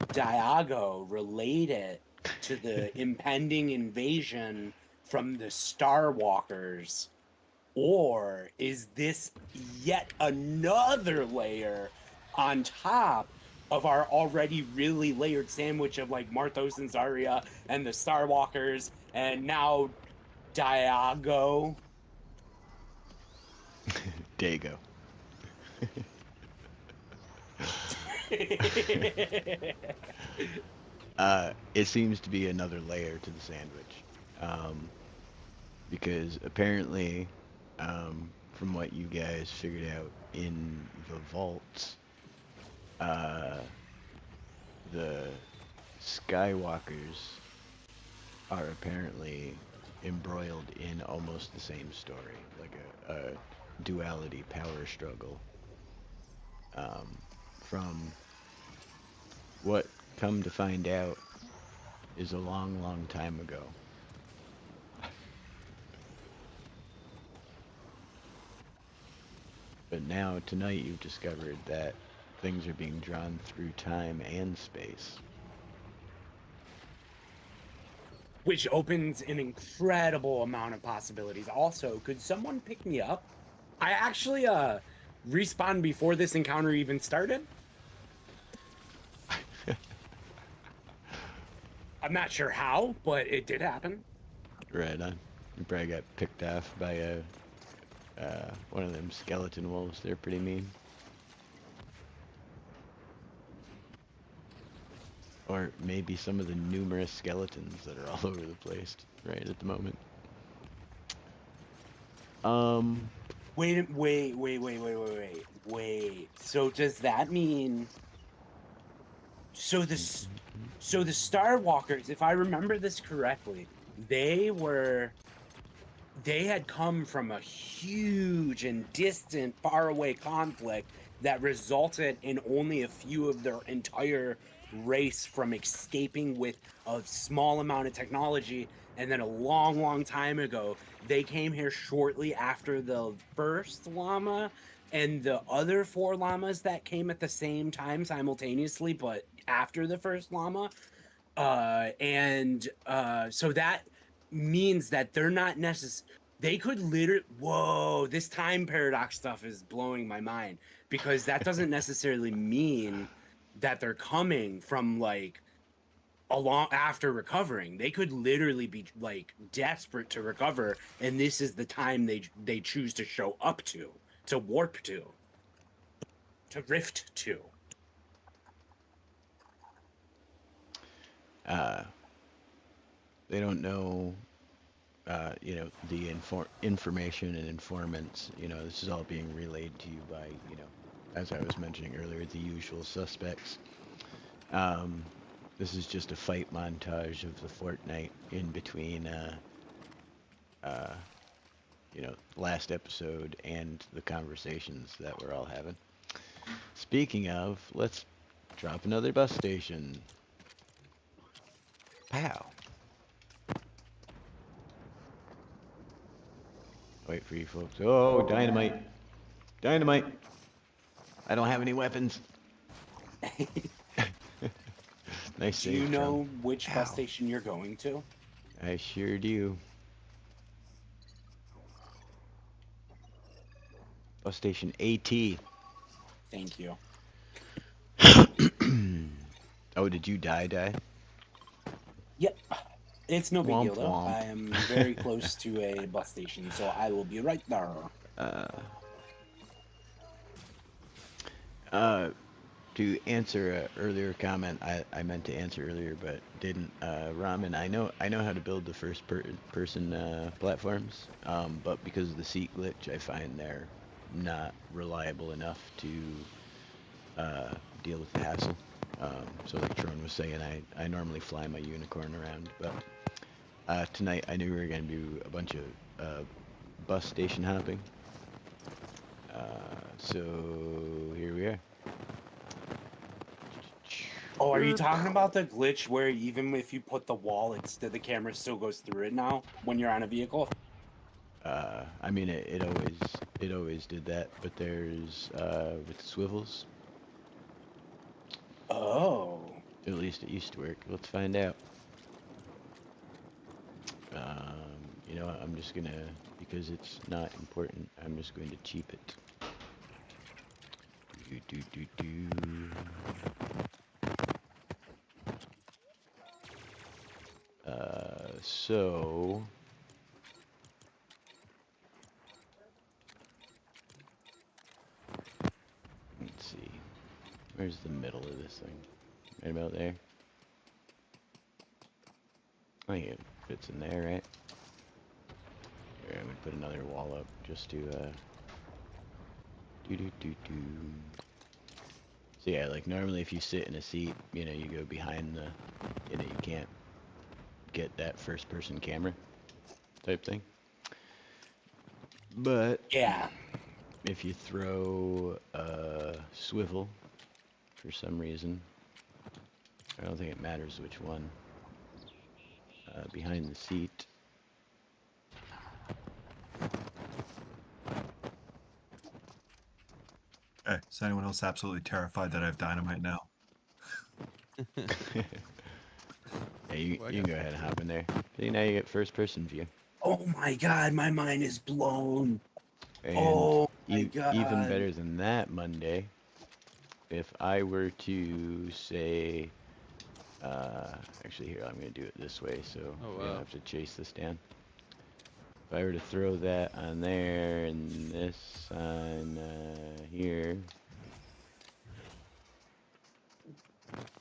Diago related to the impending invasion from the Star Walkers? Or is this yet another layer on top of our already really layered sandwich of like Marthos and Zarya and the Star Walkers and now Diago? Dago. It seems to be another layer to the sandwich, because apparently, from what you guys figured out in the vaults, the Skywalkers are apparently embroiled in almost the same story, like a duality power struggle. From what come to find out is a long, long time ago. But now, tonight, you've discovered that things are being drawn through time and space. Which opens an incredible amount of possibilities. Also, could someone pick me up? I actually respawned before this encounter even started. I'm not sure how, but it did happen. Right on. You probably got picked off by one of them skeleton wolves. They're pretty mean. Or maybe some of the numerous skeletons that are all over the place right at the moment. Wait. So does that mean? So the Star Walkers, if I remember this correctly, they they had come from a huge and distant, faraway conflict that resulted in only a few of their entire race from escaping with a small amount of technology. And then a long, long time ago, they came here shortly after the first llama, and the other 4 llamas that came at the same time simultaneously, but after the first llama. So that means that they're not necessarily, they could literally, whoa, this time paradox stuff is blowing my mind, because that doesn't necessarily mean that they're coming from like a long after recovering. They could literally be like desperate to recover, and this is the time they choose to show up to warp to rift to. They don't know, the information and informants. This is all being relayed to you by, as I was mentioning earlier, the usual suspects. This is just a fight montage of the Fortnite in between, last episode and the conversations that we're all having. Speaking of, let's drop another bus station. Pow. Wait for you folks. Oh, dynamite. Dynamite. I don't have any weapons. Nice Do save, you know Trump. which Ow. bus station you're going to? I sure do. Bus station AT. Thank you. Oh, did you die? Yep. It's no big Womp deal, though. womp. I am very close to a bus station, so I will be right there. To answer an earlier comment, I meant to answer earlier but didn't. Ramen, I know how to build the first person platforms, but because of the seat glitch, I find they're not reliable enough to deal with the hassle. So like Tron was saying, I normally fly my unicorn around, but tonight I knew we were going to do a bunch of bus station hopping. So here we are. Oh, are you talking about the glitch where even if you put the wall, the camera still goes through it now when you're on a vehicle? I mean, it always did that, but there's with swivels. Oh. At least it used to work. Let's find out. You know what, I'm just gonna, because it's not important, I'm just going to cheap it. So let's see. Where's the middle of this thing? Right about there. I think it fits in there, right? Here, I'm gonna put another wall up just to So yeah, like normally if you sit in a seat, you know, you go behind the, you know, you can't get that first person camera type thing. But Yeah. if you throw a swivel for some reason, I don't think it matters which one, behind the seat. Okay, is anyone else absolutely terrified that I have dynamite now? Yeah, you can go ahead and hop in there. See, now you get first person view. Oh my god, my mind is blown. And Oh my god. even better than that, Monday, if I were to say, actually here, I'm going to do it this way so we don't have to chase this down. If I were to throw that on there and this on here,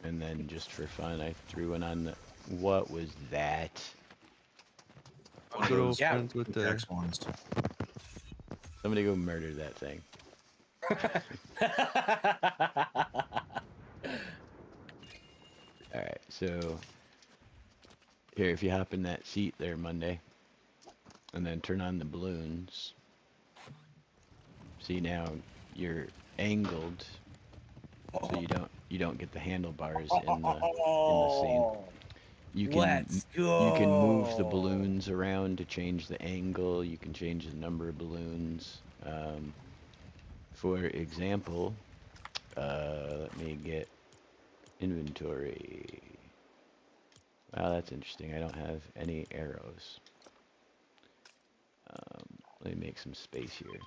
and then just for fun, I threw one on the, what was that? Good old Yeah. friends with the. X ones. Somebody go murder that thing. Alright, so here, if you hop in that seat there, Monday, and then turn on the balloons. See, now you're angled, so you don't get the handlebars in the scene. You can Let's go. you can move the balloons around to change the angle. You can change the number of balloons. For example, let me get inventory. Wow, that's interesting. I don't have any arrows. Let me make some space here.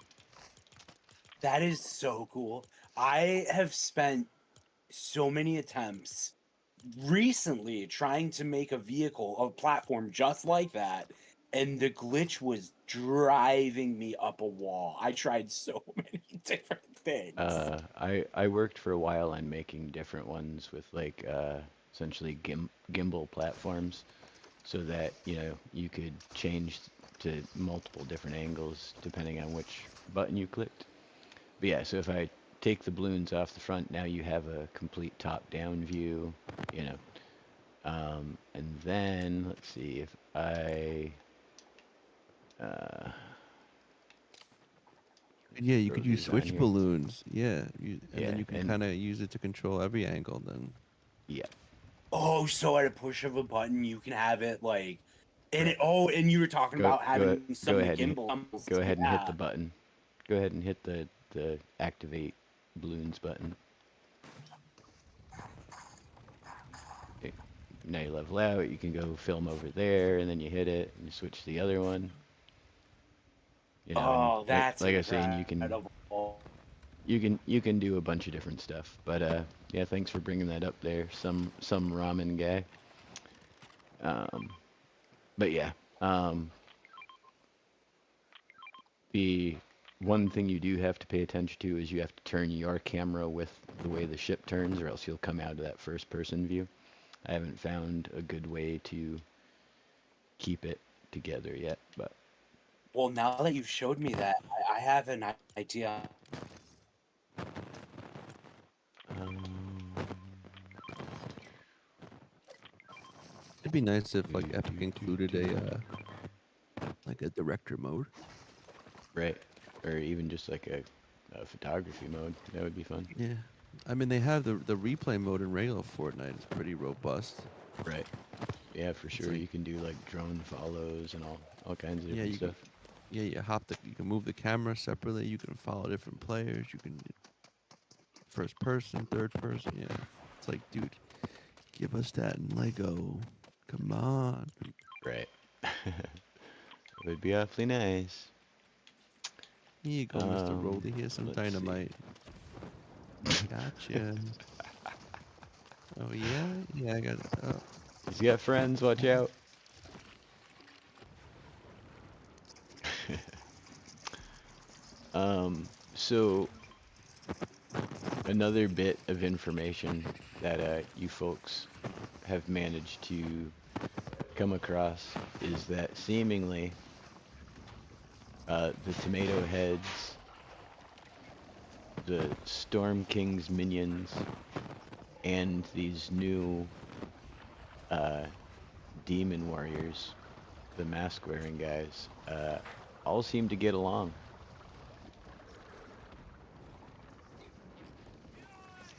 That is so cool. I have spent so many attempts recently trying to make a platform just like that, and the glitch was driving me up a wall. I tried so many different things. I worked for a while on making different ones with like essentially gimbal platforms, so that you could change to multiple different angles depending on which button you clicked. But yeah, so if I take the balloons off the front, now you have a complete top-down view, and then let's see if I Yeah, you throw could use these on switch here. balloons. Yeah, and Yeah, then you can and kind of use it to control every angle. Then yeah, Oh, so at a push of a button, you can have it like, and right. it. Oh, and you were talking Go about having some go of the ahead and gimbal. go ahead and hit Yeah. the button. Go ahead and hit the activate balloons button. Okay. Now you level out. You can go film over there, and then you hit it, and you switch to the other one. And Oh, like that's like I was saying, you can incredible. you can do a bunch of different stuff. But yeah, thanks for bringing that up there. Some ramen guy. Um, but yeah, the one thing you do have to pay attention to is you have to turn your camera with the way the ship turns, or else you'll come out of that first person view. I haven't found a good way to keep it together yet, but Well, now that you've showed me that, I have an idea. um, it'd be nice if like Epic included a director mode. right, or even just like a photography mode. That would be fun. Yeah, I mean they have the replay mode in regular Fortnite. It's pretty robust. Right. Yeah, for It's sure. like You can do like drone follows and all kinds of yeah, different you can stuff. yeah you can move the camera separately. You can follow different players. You can first person, third person. Yeah, it's like dude, give us that in Lego. Come on. Right. It would be awfully nice. Here you go, Mr. Roly. Here's some Let's see. dynamite. Gotcha. Oh yeah, yeah. I got. Oh, He's got friends. Watch out. So another bit of information that you folks have managed to come across is that seemingly the Tomato Heads, the Storm King's minions, and these new demon warriors, the mask wearing guys, all seem to get along.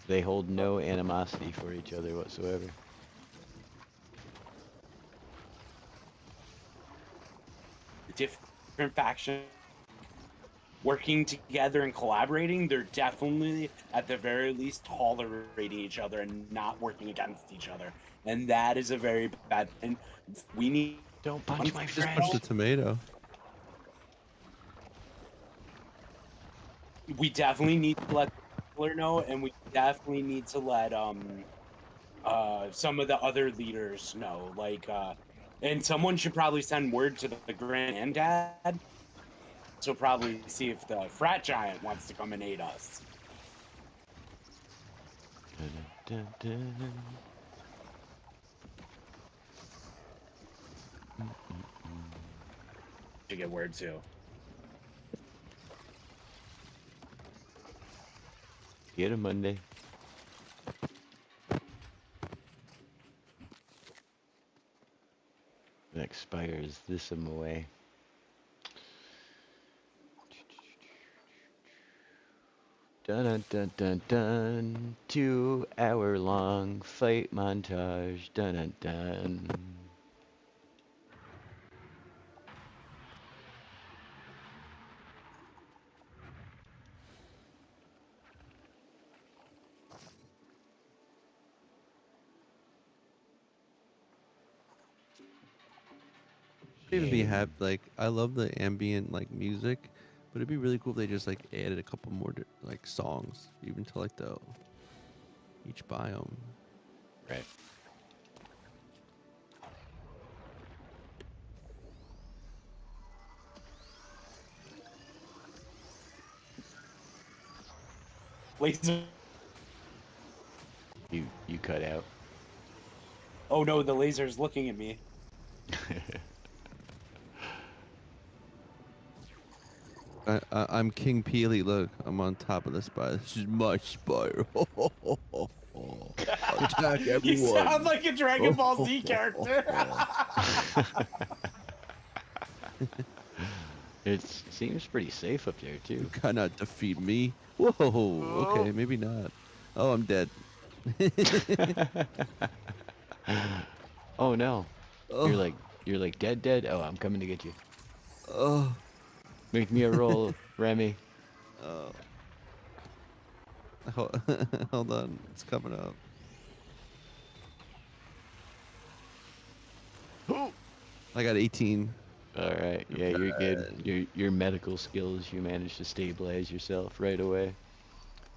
They hold no animosity for each other whatsoever. Different factions working together and collaborating, they're definitely, at the very least, tolerating each other and not working against each other. And that is a very bad thing. We need. Don't punch Once my we just push friend. the tomato. we definitely need to let Hitler know, and we definitely need to let some of the other leaders know. And someone should probably send word to the granddad. So probably see if the frat giant wants to come and aid us. Dun, dun, dun. To get word to. Get him Monday. It expires this away. Dun dun dun dun dun. 2 hour long fight montage. Dun dun dun. Even be Shame. have like I love the ambient like music, but it'd be really cool if they just like added a couple more like songs, even to like the each biome. Right. Laser. You cut out. Oh no, the laser's looking at me. I'm King Peely. Look, I'm on top of the spire. This is my spire. Attack You everyone. sound like a Dragon Ball Z character. It seems pretty safe up there You too. cannot defeat me. Whoa. Okay, maybe not. Oh, I'm dead. Oh no. You're Oh. like you're like dead. Oh, I'm coming to get you. Oh. Make me a roll, Remy. Oh. Hold on. It's coming up. I got 18. All right. Yeah, you're good. Your medical skills, you managed to stabilize yourself right away.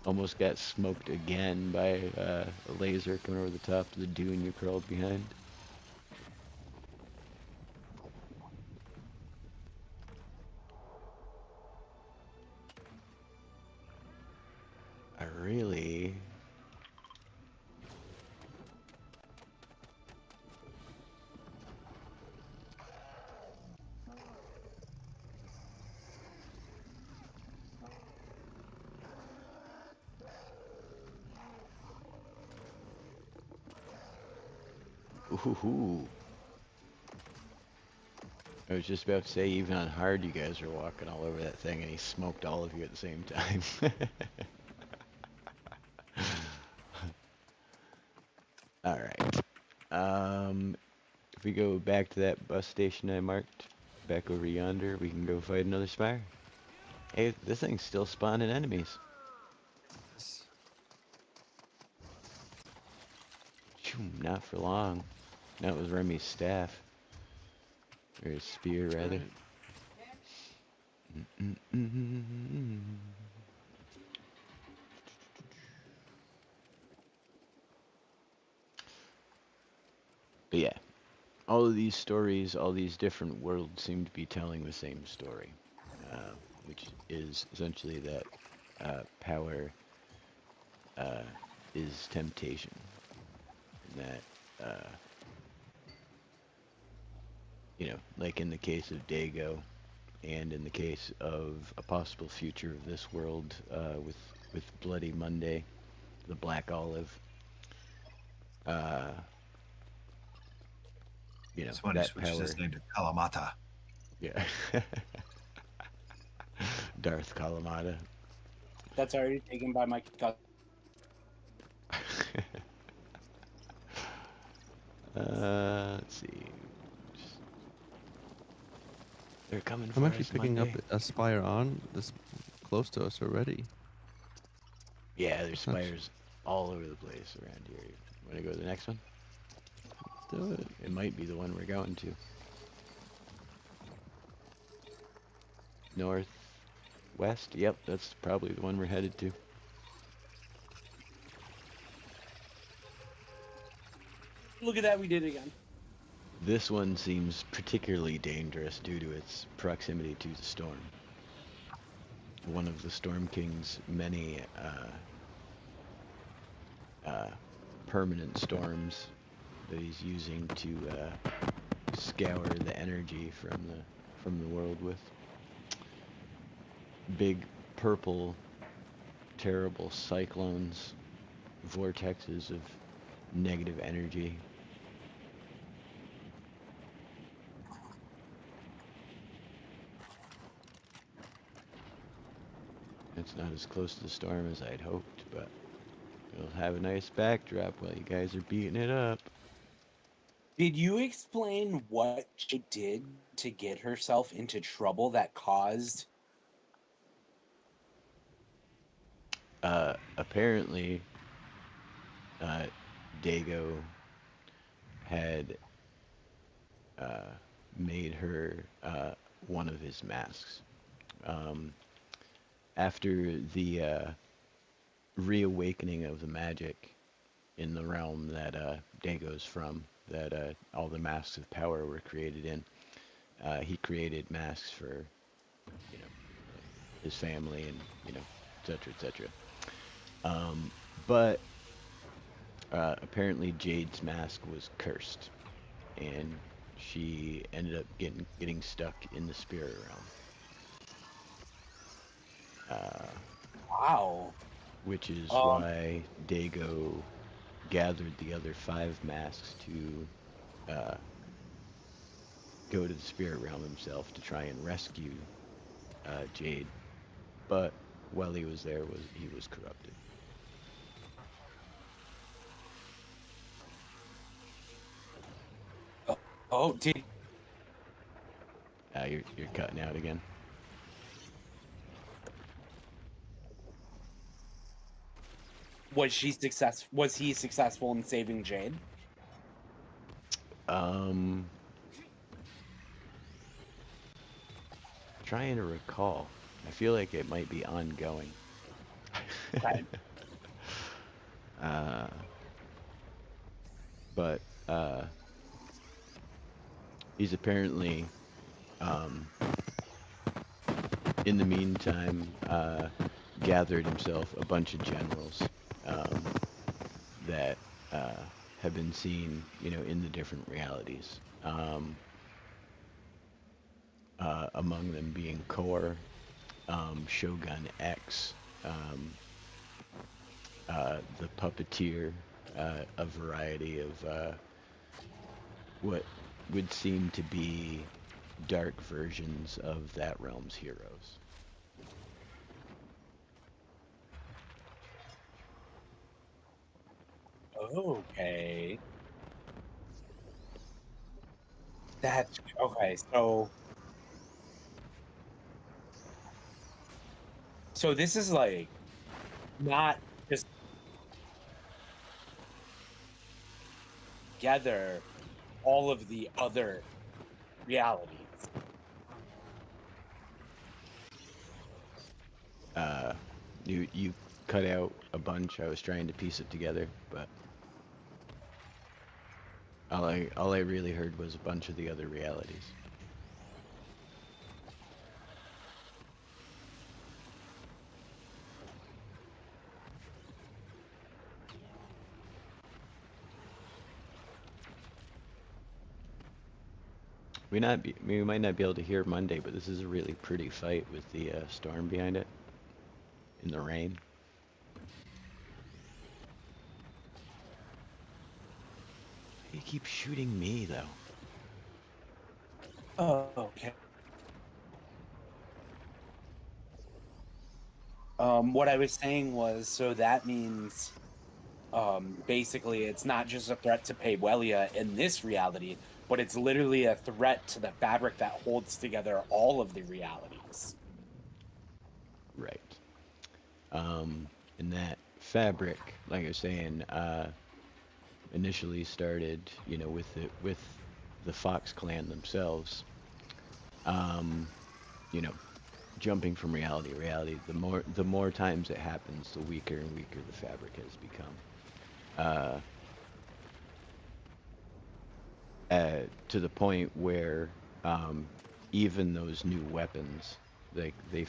Almost got smoked again by a laser coming over the top of the dune you crawled behind. I really. Ooh. I was just about to say, even on hard, you guys are walking all over that thing, and he smoked all of you at the same time. All right. If we go back to that bus station I marked, back over yonder, we can go fight another spire. Hey, this thing's still spawning enemies. Phew, not for long. That was Remy's staff. Or his spear, rather. But yeah, all of these stories, all these different worlds seem to be telling the same story, which is essentially that power is temptation. And that, like in the case of Dago, and in the case of a possible future of this world with Bloody Monday, the Black Olive, uh, It's when he that switches power. his name to Kalamata. Yeah. Darth Kalamata. That's already taken by my cousin. Let's see. They're coming I'm for actually us picking up Monday. a spire on this close to us already. Yeah, there's That's not spires all over the place around here. Want to go to the next one? Let's do it. It might be the one we're going to. Northwest? Yep, that's probably the one we're headed to. Look at that, we did it again. This one seems particularly dangerous due to its proximity to the storm. One of the Storm King's many permanent storms that he's using to scour the energy from the world with. Big purple, terrible cyclones, vortexes of negative energy. It's not as close to the storm as I'd hoped, but it'll have a nice backdrop while you guys are beating it up. Did you explain what she did to get herself into trouble that caused? Apparently, Dago had made her one of his masks. After the reawakening of the magic in the realm that Dago's from, that all the masks of power were created in, he created masks for, like his family and, etc., etc. But apparently Jade's mask was cursed, and she ended up getting stuck in the spirit realm. Wow. Which is why Dago gathered the other 5 masks to go to the spirit realm himself to try and rescue Jade. But while he was there, he was corrupted. Oh, did You're cutting out again. was he successful in saving Jade? Trying to recall. I feel like it might be ongoing. Okay. But he's apparently, in the meantime, gathered himself a bunch of generals that have been seen, in the different realities. Among them being Core, Shogun X, the Puppeteer, a variety of what would seem to be dark versions of that realm's heroes. Okay. That's okay. So this is like not just together all of the other realities. You cut out a bunch. I was trying to piece it together, but all I really heard was a bunch of the other realities. We might not be able to hear Monday, but this is a really pretty fight with the storm behind it in the rain. He keeps shooting me though. Oh, okay. What I was saying was, so that means, basically, it's not just a threat to Paywellia in this reality, but it's literally a threat to the fabric that holds together all of the realities. Right. And that fabric, like I was saying, initially started, with the Fox clan themselves. You know, jumping from reality to reality. The more times it happens, the weaker and weaker the fabric has become. To the point where even those new weapons, like they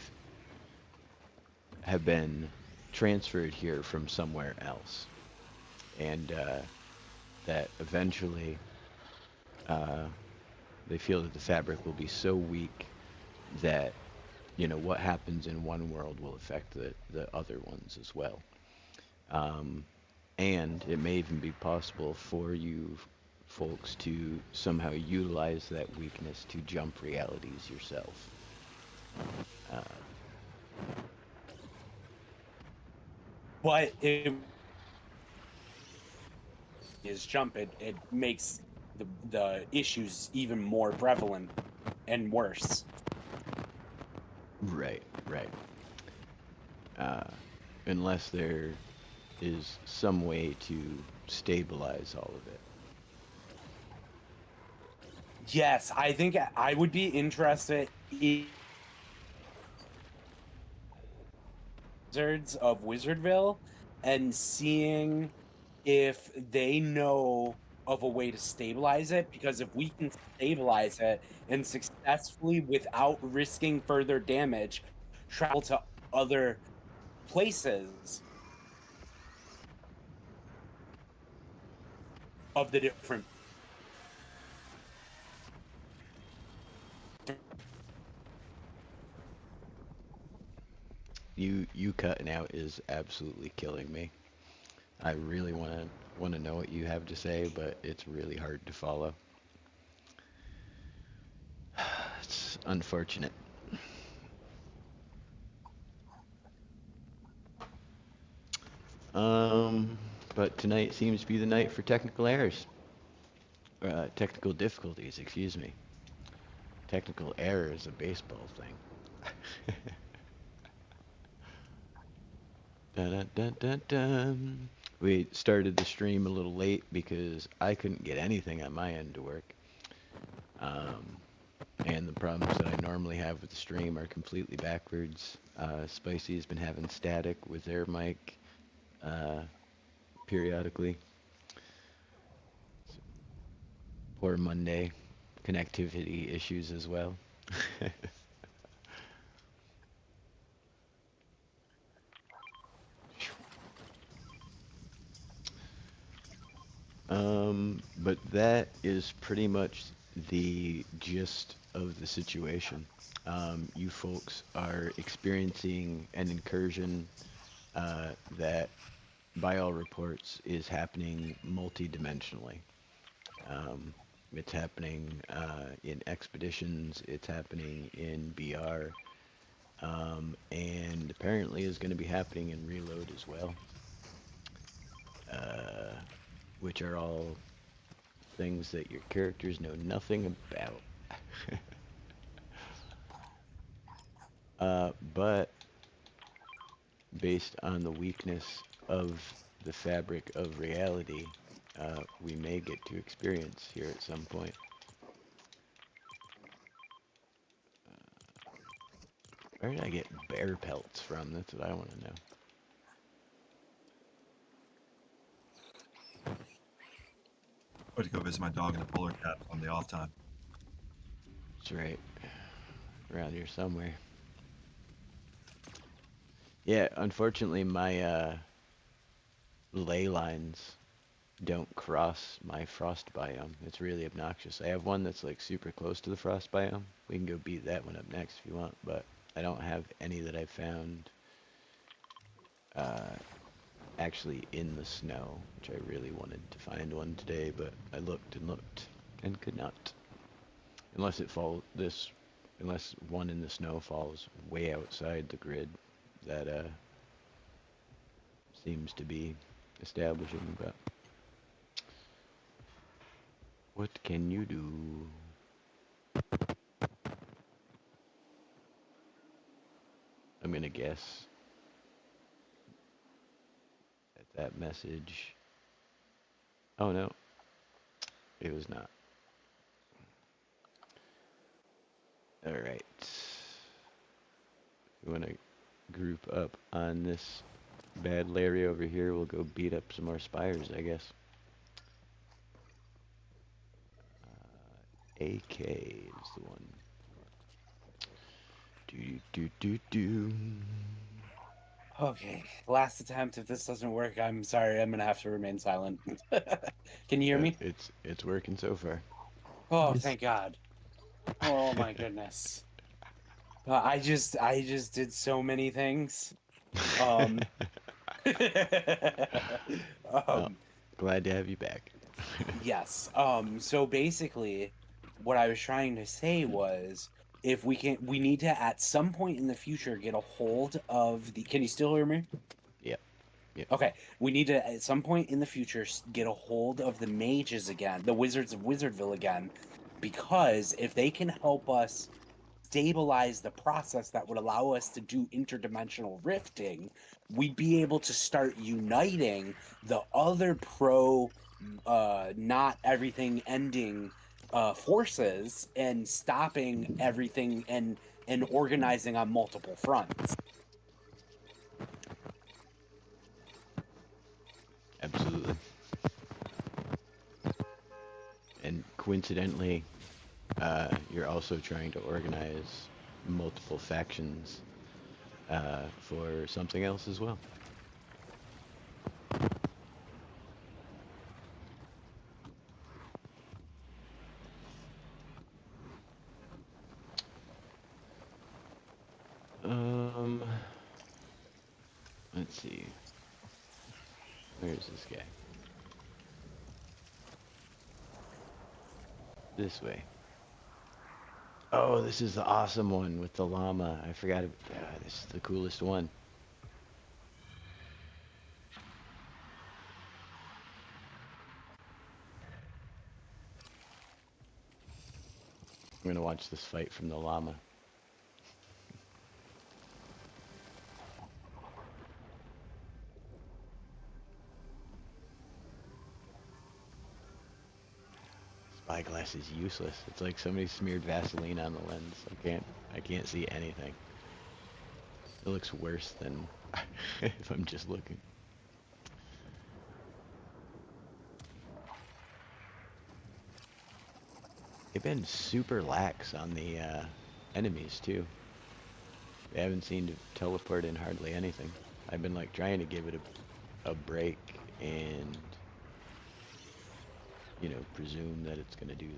have been transferred here from somewhere else, and that eventually they feel that the fabric will be so weak that what happens in one world will affect the other ones as well. And it may even be possible for you folks to somehow utilize that weakness to jump realities yourself. but it is jump. It makes the issues even more prevalent and worse. Right, right. Unless there is some way to stabilize all of it. Yes, I think I would be interested in Wizards of Wizardville and seeing if they know of a way to stabilize it, because if we can stabilize it and successfully, without risking further damage, travel to other places of the different You cutting out is absolutely killing me. I really want to know what you have to say, but it's really hard to follow. It's unfortunate. Um, but tonight seems to be the night for technical errors. Technical difficulties, excuse me. Technical error is a baseball thing. Dun, dun, dun, dun, dun. We started the stream a little late because I couldn't get anything on my end to work. And the problems that I normally have with the stream are completely backwards. Spicy's been having static with their mic periodically. Poor Monday. Connectivity issues as well. But that is pretty much the gist of the situation. You folks are experiencing an incursion that, by all reports, is happening multi-dimensionally. It's happening in expeditions, it's happening in BR, and apparently is going to be happening in Reload as well, which are all things that your characters know nothing about. But based on the weakness of the fabric of reality, we may get to experience here at some point. Where did I get bear pelts from? That's what I want to know. I went to go visit my dog in the polar caps on the off time. That's right. Around here somewhere. Yeah, unfortunately my ley lines don't cross my frost biome. It's really obnoxious. I have one that's like super close to the frost biome. We can go beat that one up next if you want, but I don't have any that I found actually in the snow, which I really wanted to find one today, but I looked and could not. Unless unless one in the snow falls way outside the grid, that seems to be establishing, but what can you do? I'm gonna guess at that message. Oh no, it was not. Alright. We wanna group up on this bad Larry over here. We'll go beat up some more spires, I guess. AK is the one. Do do do do. Okay, last attempt. If this doesn't work, I'm sorry. I'm gonna have to remain silent. Can you hear me? It's working so far. Oh, Yes. thank God. Oh my goodness. I just did so many things. Um, Well, um, glad to have you back. yes. So basically, what I was trying to say was, if we need to at some point in the future get a hold of the. Can you still hear me? Yep. Okay, we need to at some point in the future get a hold of the mages again, the wizards of Wizardville again, because if they can help us stabilize the process that would allow us to do interdimensional rifting, we'd be able to start uniting the other not everything ending forces and stopping everything and organizing on multiple fronts. Absolutely. And coincidentally, you're also trying to organize multiple factions for something else as well. Let's see. Where's this guy? This way. Oh, this is the awesome one with the llama. I forgot. This is the coolest one. I'm gonna watch this fight from the llama. Spyglass is useless. It's like somebody smeared Vaseline on the lens. I can't see anything. It looks worse than if I'm just looking. They've been super lax on the enemies too. They haven't seemed to teleport in hardly anything. I've been like trying to give it a break and presume that it's gonna do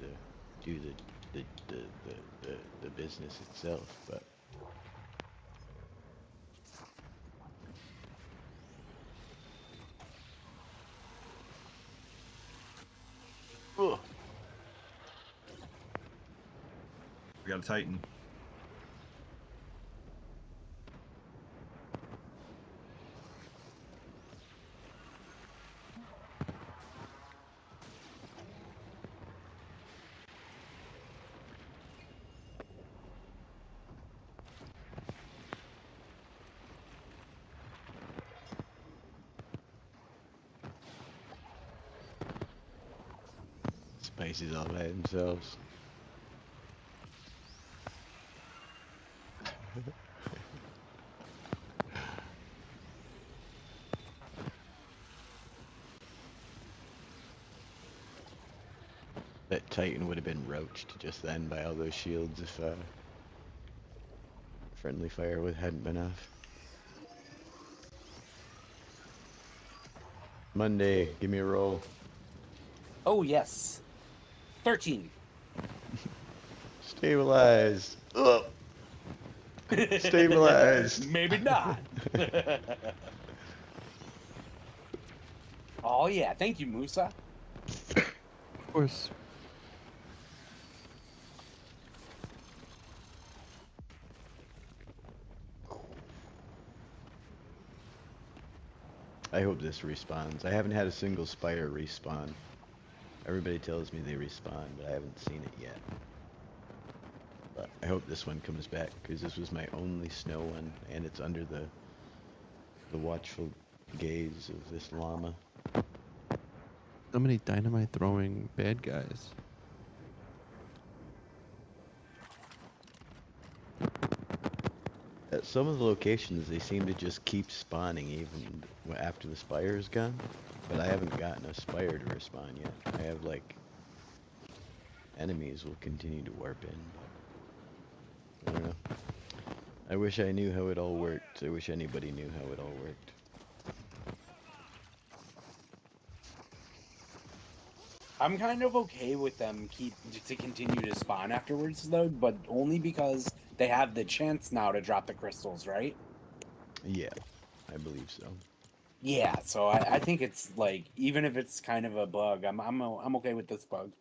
the business itself, but ugh. We got a Titan. Spicy's all by themselves. That Titan would have been roached just then by all those shields if friendly fire hadn't been off. Monday, give me a roll. Oh yes, 13. Stabilize. Ugh. Stabilized. Maybe not. Oh yeah, thank you, Musa. Of course. I hope this respawns. I haven't had a single spire respawn. Everybody tells me they respawn, but I haven't seen it yet. But I hope this one comes back, because this was my only snow one, and it's under the watchful gaze of this llama. So many dynamite throwing bad guys. At some of the locations, they seem to just keep spawning even after the spire is gone. But I haven't gotten a spire to respawn yet. I have, like, enemies will continue to warp in. But I don't know. I wish I knew how it all worked. I wish anybody knew how it all worked. I'm kind of okay with them to continue to spawn afterwards, though, but only because they have the chance now to drop the crystals, right? Yeah, I believe so. Yeah, so I think it's like, even if it's kind of a bug, I'm okay with this bug.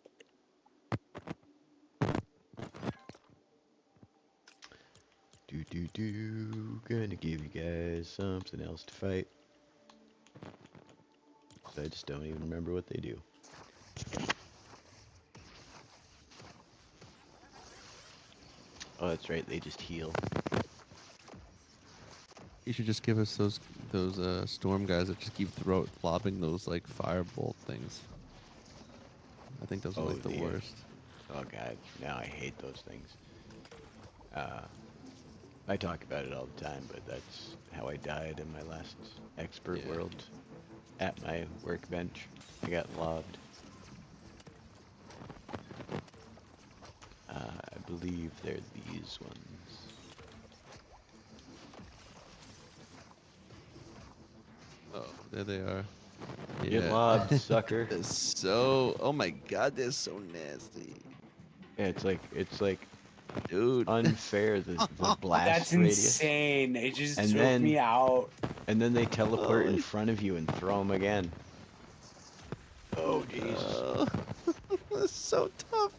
Gonna give you guys something else to fight. So I just don't even remember what they do. Oh, that's right. They just heal. You should just give us those storm guys that just keep lobbing those like firebolt things. I think those are Oh, like the worst. Oh god, now I hate those things. I talk about it all the time, but that's how I died in my last expert Yeah. world. At my workbench, I got lobbed. I believe they're these ones. Oh, there they are. Get Yeah. lobbed, sucker. They're so. Oh my god, they're so nasty, Yeah, it's like dude. unfair the blast That's radius, insane. It just and took me out. they teleport Oh in my front of you and throw them again. Oh Jesus. That's so tough.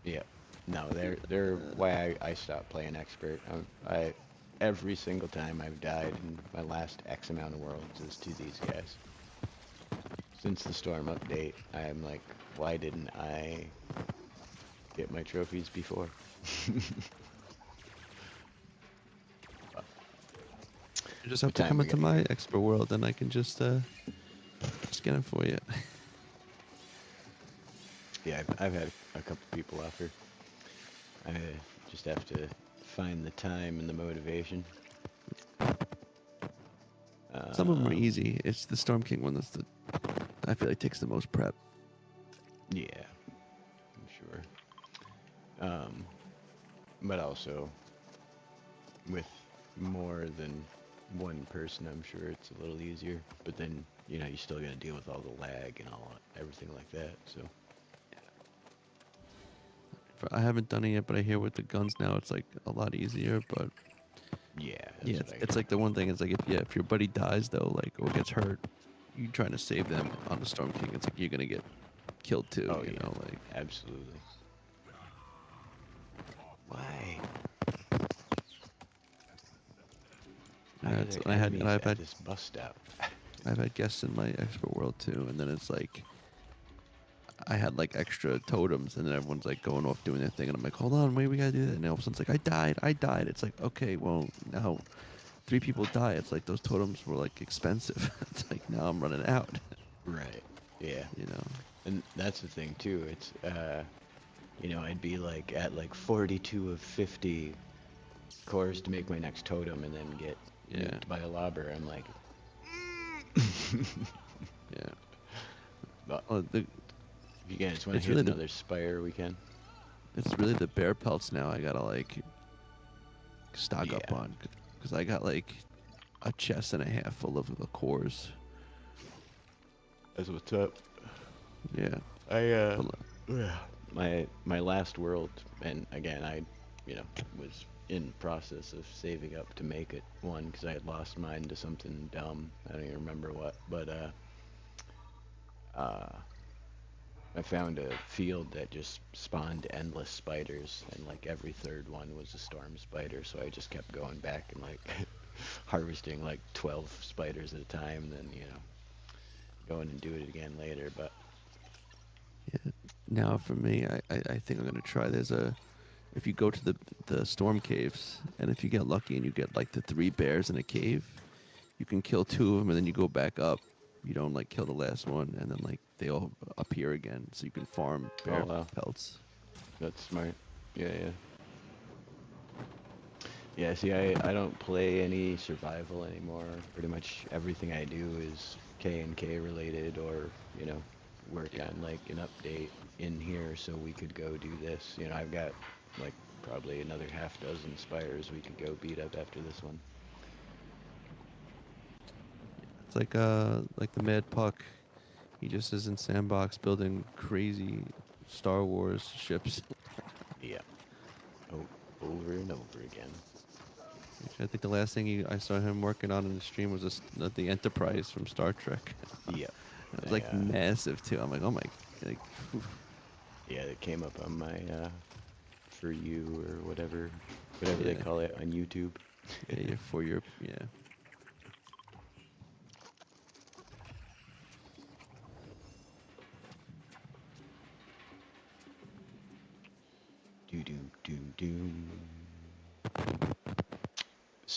Yeah. No, they're why I stopped playing expert. I every single time I've died in my last X amount of worlds is to these guys. Since the storm update, I'm like, why didn't I get my trophies before? You just have What to time come we into got my here? expert world, and I can just get them for you. Yeah, I've had a couple people offer. I just have to find the time and the motivation. Some of them are easy. It's the Storm King one that's I feel like takes the most prep. Yeah, I'm sure. But also, with more than one person, I'm sure it's a little easier. But then, you know, you still got to deal with all the lag and everything like that. So. I haven't done it yet, but I hear with the guns now, it's like a lot easier. But Yeah, yeah, that's what I it's like the one thing is like if your buddy dies though, like or gets hurt, you trying to save them on the Storm King, it's like you're gonna get killed too. Oh, you yeah. know, like Absolutely. Why? Why are there enemies at this bus stop? I've had guests in my expert world too, and then it's like I had like extra totems, and then everyone's like going off doing their thing, and I'm like, hold on, wait, we gotta do that. And all of a sudden it's like, I died. It's like, okay, well now 3 people die. It's like those totems were like expensive. It's like now I'm running out. Right. Yeah. You know. And that's the thing too. It's you know, I'd be like at like 42 of 50 cores to make my next totem, and then get Yeah. nuked by a lobber. I'm like, Yeah. but Oh, if you guys want to it's hit really another spire, we can. it's really the bear pelts now. I gotta like stock up Yeah. on because I got like a chest and a half full of the cores. That's what's up. Yeah. Yeah. My last world, and again, I, you know, was in process of saving up to make it one because I had lost mine to something dumb. I don't even remember what, but I found a field that just spawned endless spiders, and like every third one was a storm spider. So I just kept going back and like harvesting like 12 spiders at a time, and then, you know, going and do it again later. But Yeah. Now for me, I think I'm gonna try. If you go to the storm caves, and if you get lucky and you get like the 3 bears in a cave, you can kill 2 of them, and then you go back up. You don't like kill the last one, and then like they all appear again, so you can farm bear oh wow, pelts. that's smart. Yeah, yeah. Yeah, see, I don't play any survival anymore. Pretty much everything I do is K&K related, or, you know, work Yeah. on like an update in here so we could go do this. You know, I've got like probably another half dozen spires we could go beat up after this one. It's like the Mad Puck. He just is in sandbox building crazy Star Wars ships. Yeah. Oh, over and over again. I think the last thing I saw him working on in the stream was the Enterprise from Star Trek. Yep. It was like massive too. I'm like, oh my, like, Yeah, it came up on my for you or whatever they Yeah. call it on YouTube. yeah, yeah.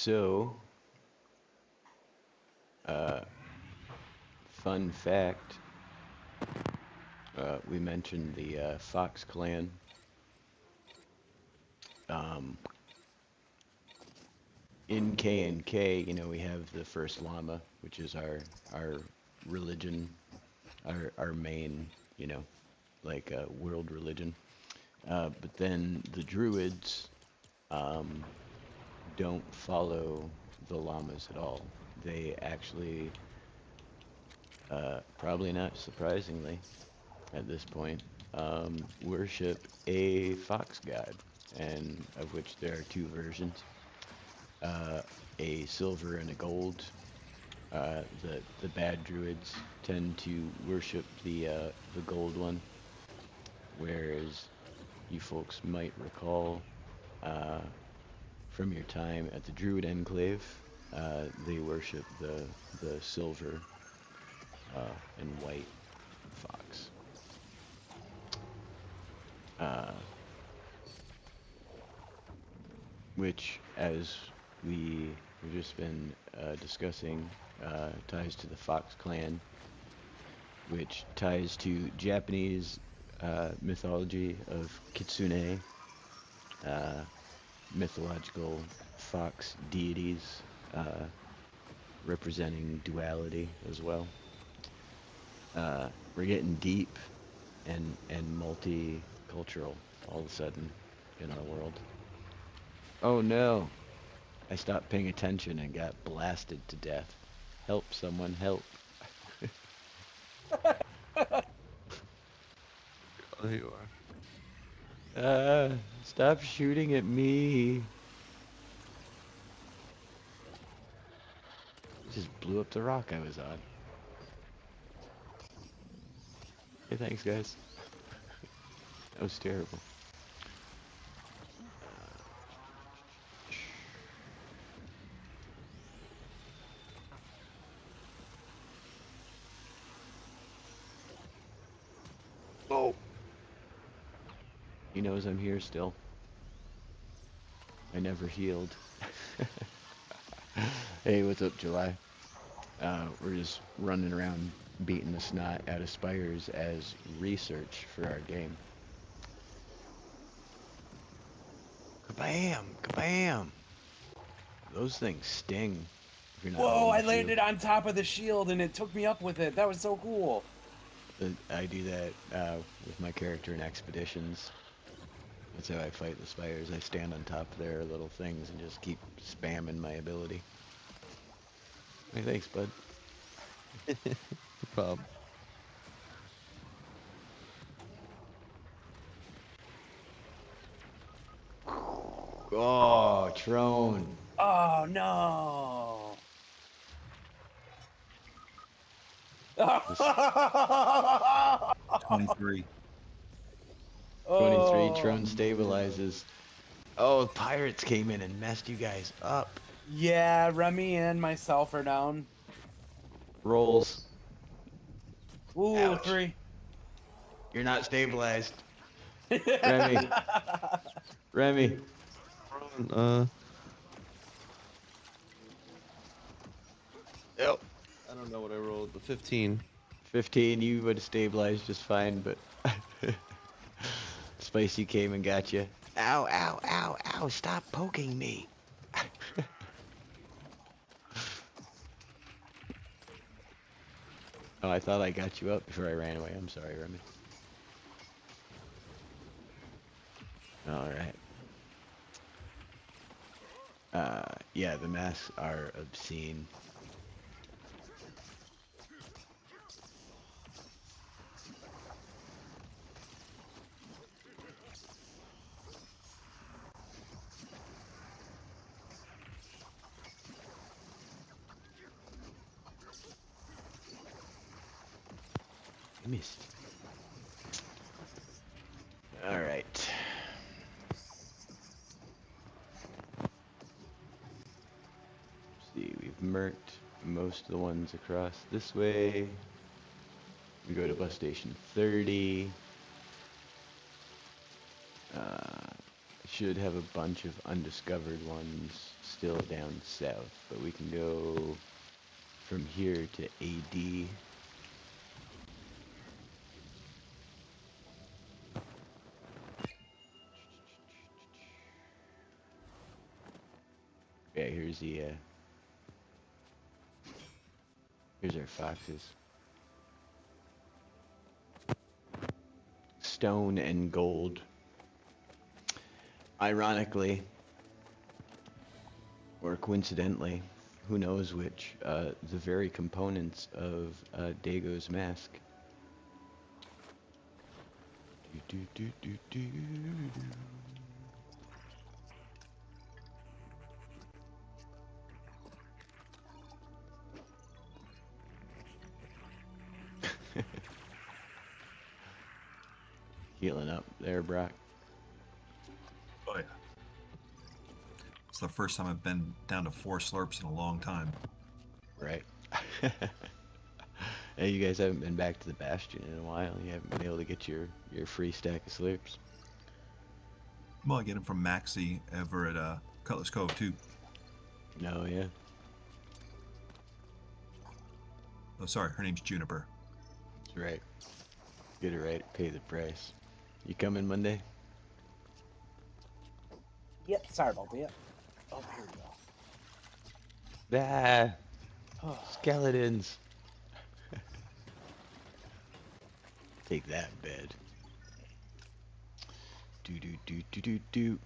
So, fun fact, we mentioned the Fox clan. In K and K, you know, we have the first llama, which is our religion, our main, you know, like world religion. But then the druids don't follow the llamas at all. They actually, probably not surprisingly, at this point, worship a fox god, and of which there are two versions, a silver and a gold. The bad druids tend to worship the gold one, whereas you folks might recall from your time at the Druid Enclave, they worship the silver and white fox. Which, as we've just been discussing, ties to the Fox clan, which ties to Japanese mythology of kitsune, mythological fox deities representing duality as well. We're getting deep and multicultural all of a sudden in our world. Oh no! I stopped paying attention and got blasted to death. Help, someone, help. Oh, there you are. Stop shooting at me. Just blew up the rock I was on. Hey, thanks, guys. That was terrible. Oh! He knows I'm here still. I never healed. Hey, what's up, July? We're just running around beating the snot out of spires as research for our game. Kabam! Kabam! Those things sting. If you're not Whoa, holding I the shield. landed on top of the shield and it took me up with it. That was so cool. I do that with my character in expeditions. That's how I fight the spires. I stand on top of their little things and just keep spamming my ability. Hey, thanks, bud. No problem. Oh, Trone. Oh no. 23. 23, Trone stabilizes. Oh, pirates came in and messed you guys up. Yeah, Remy and myself are down. Rolls. Ooh, Ouch. 3. You're not stabilized. Remy. Remy. Yep. I don't know what I rolled, but 15. 15, you would have stabilized just fine, but Spicy came and got you. Ow, ow, ow, ow, stop poking me. Oh, I thought I got you up before I ran away. I'm sorry, Remy. Alright. Yeah, the masks are obscene. I missed. Alright. See, we've merked most of the ones across this way. We go to bus station 30. should have a bunch of undiscovered ones still down south, but we can go from here to AD. Yeah, here's the here's our foxes. Stone and gold. Ironically, or coincidentally, who knows which, the very components of Dago's mask. Do, do, do, do, do. Healing up there, Brock. Oh yeah. It's the first time I've been down to 4 slurps in a long time. Right. Hey, you guys haven't been back to the Bastion in a while. You haven't been able to get your free stack of slurps. Well, I get them from Maxie over at Cutlass Cove too. No, yeah. Oh, sorry, her name's Juniper. That's right. Get it right, pay the price. You coming Monday? Yep, sorry about that. Oh, here we go. Ah, Oh, skeletons. Take that, bed. Do do do do do do.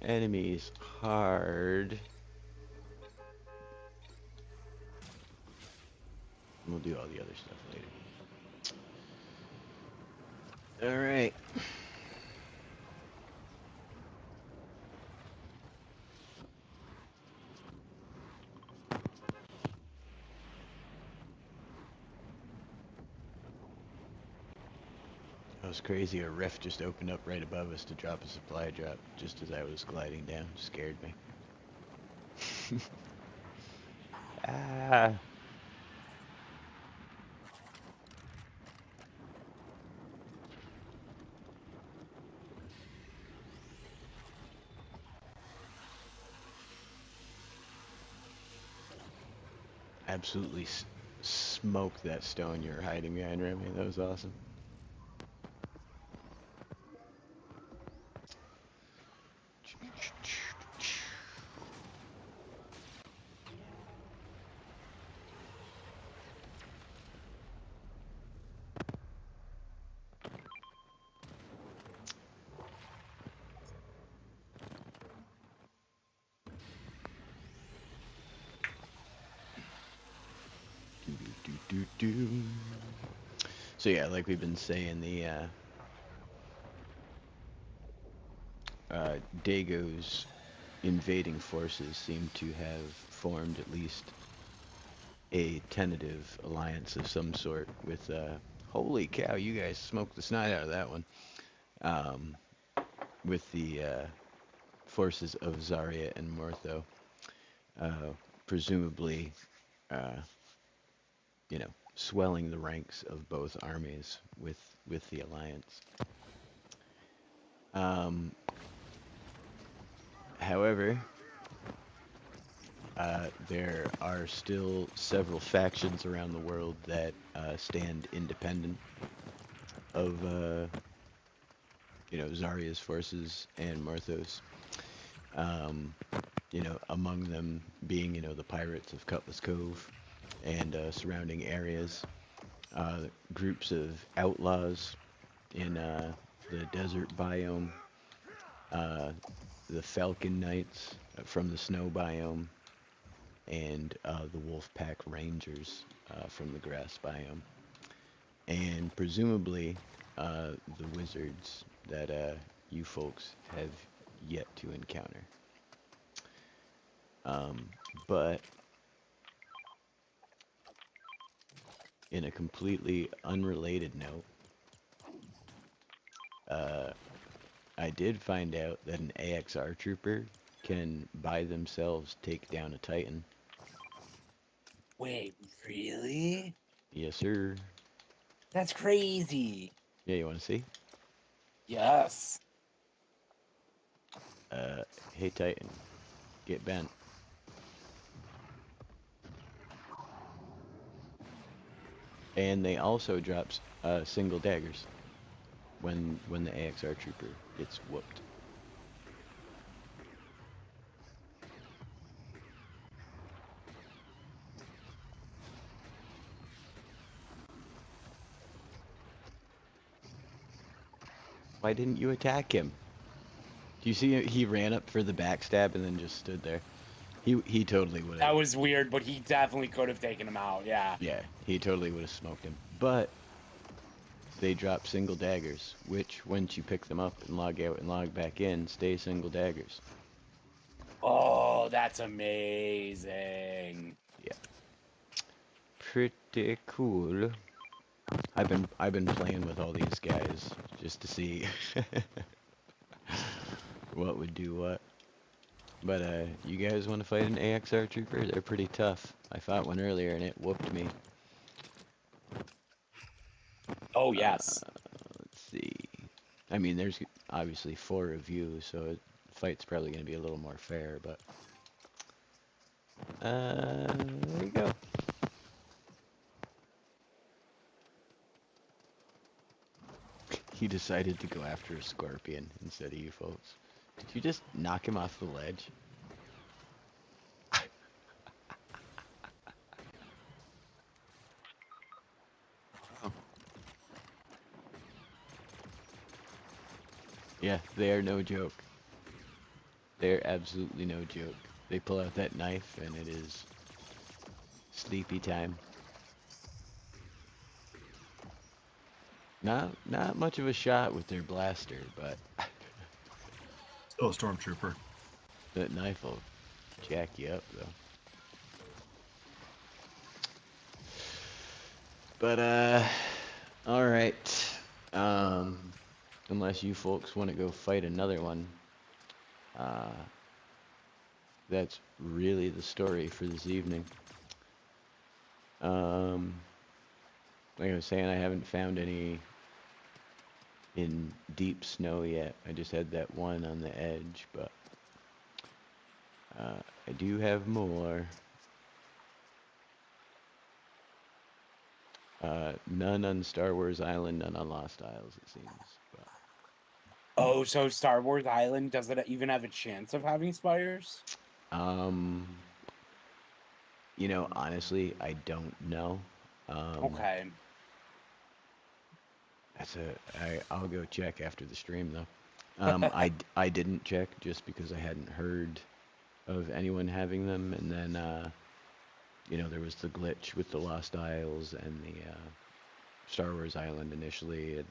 Enemies hard. We'll do all the other stuff later. All right. That was crazy. A rift just opened up right above us to drop a supply drop just as I was gliding down. Scared me. Ah. Absolutely smoked that stone you were hiding behind, Remy. That was awesome. Do. So yeah, like we've been saying, the Dago's invading forces seem to have formed at least a tentative alliance of some sort with, holy cow, you guys smoked the snot out of that one, with the forces of Zarya and Mortho, presumably, you know, swelling the ranks of both armies with the alliance. However, there are still several factions around the world that stand independent of, you know, Zarya's forces and Morthos. You know, among them being, you know, the pirates of Cutlass Cove and surrounding areas. Groups of outlaws in the desert biome. The Falcon Knights from the snow biome. And the Wolfpack Rangers from the grass biome. And presumably the wizards that you folks have yet to encounter. But in a completely unrelated note, I did find out that an AXR trooper can by themselves take down a Titan. Wait, really? Yes, sir. That's crazy. Yeah, you want to see? Yes. Hey Titan, get bent. And they also drop single daggers when the AXR trooper gets whooped. Why didn't you attack him? Do you see he ran up for the backstab and then just stood there? He totally would That have. was weird, but he definitely could have taken him out. Yeah. Yeah, he totally would have smoked him. But they drop single daggers, which once you pick them up and log out and log back in, stay single daggers. Oh, that's amazing. Yeah. Pretty cool. I've been playing with all these guys just to see what would do what. But you guys want to fight an AXR trooper? They're pretty tough. I fought one earlier and it whooped me. Oh, yes. Let's see. I mean, there's obviously 4 of you, so the fight's probably going to be a little more fair, but there you go. He decided to go after a scorpion instead of you folks. Did you just knock him off the ledge? Yeah, they are no joke. They're absolutely no joke. They pull out that knife and it is sleepy time. Not much of a shot with their blaster, but Still a stormtrooper. that knife will jack you up though. But all right. Unless you folks want to go fight another one, that's really the story for this evening. Like I was saying, I haven't found any in deep snow yet. I just had that one on the edge, but I do have more. None on Star Wars Island, none on Lost Isles, it seems. But, Oh, so Star Wars Island, does it even have a chance of having spires? you know, honestly, I don't know. Okay. I'll go check after the stream though. I didn't check just because I hadn't heard of anyone having them, and then you know, there was the glitch with the Lost Isles and the Star Wars Island initially, and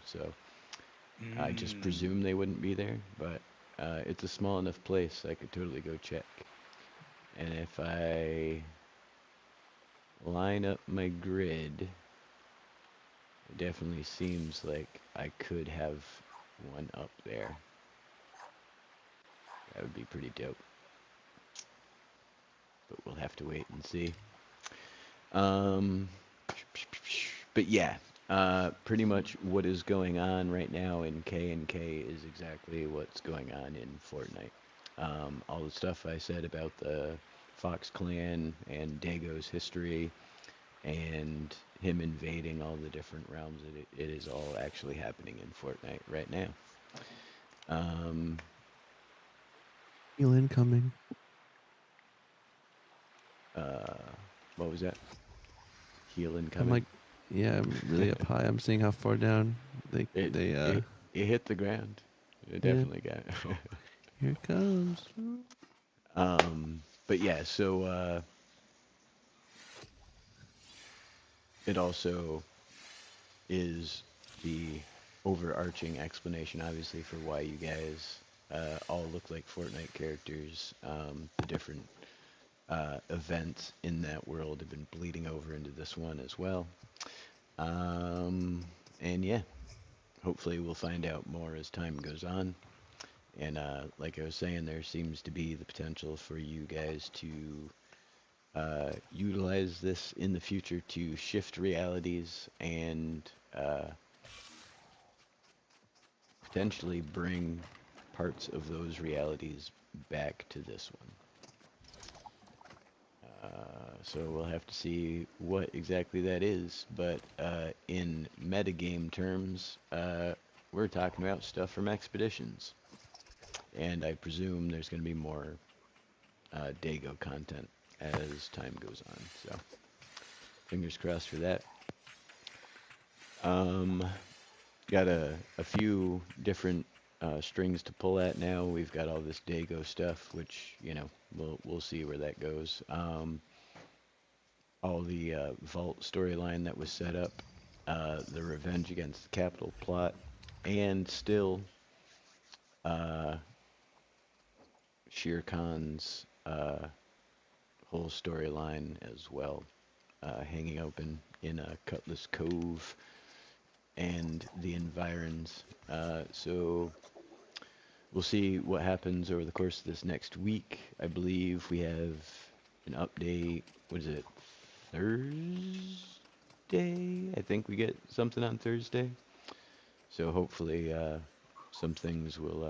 So I just presumed they wouldn't be there, but it's a small enough place I could totally go check. And if I line up my grid, it definitely seems like I could have one up there. That would be pretty dope. But we'll have to wait and see. But yeah, pretty much what is going on right now in K&K is exactly what's going on in Fortnite. All the stuff I said about the Fox Clan and Dago's history and him invading all the different realms, it is all actually happening in Fortnite right now. Heal incoming. What was that? Heal I'm incoming? like, yeah, I'm really up high. I'm seeing how far down It hit the ground. It Yeah. definitely got it. Here it comes. But yeah, so it also is the overarching explanation, obviously, for why you guys all look like Fortnite characters. The different events in that world have been bleeding over into this one as well. And yeah, hopefully we'll find out more as time goes on. And like I was saying, there seems to be the potential for you guys to utilize this in the future to shift realities and potentially bring parts of those realities back to this one. So we'll have to see what exactly that is, but in metagame terms, we're talking about stuff from expeditions. And I presume there's going to be more Dago content as time goes on. So fingers crossed for that. Got a few different strings to pull at now. We've got all this Dago stuff, which, you know, we'll see where that goes. All the Vault storyline that was set up, the Revenge Against the Capital plot, and still Shere Khan's whole storyline as well, hanging open in Cutlass Cove and the environs. So we'll see what happens over the course of this next week. I believe we have an update. What is it? Thursday? I think we get something on Thursday. So hopefully some things will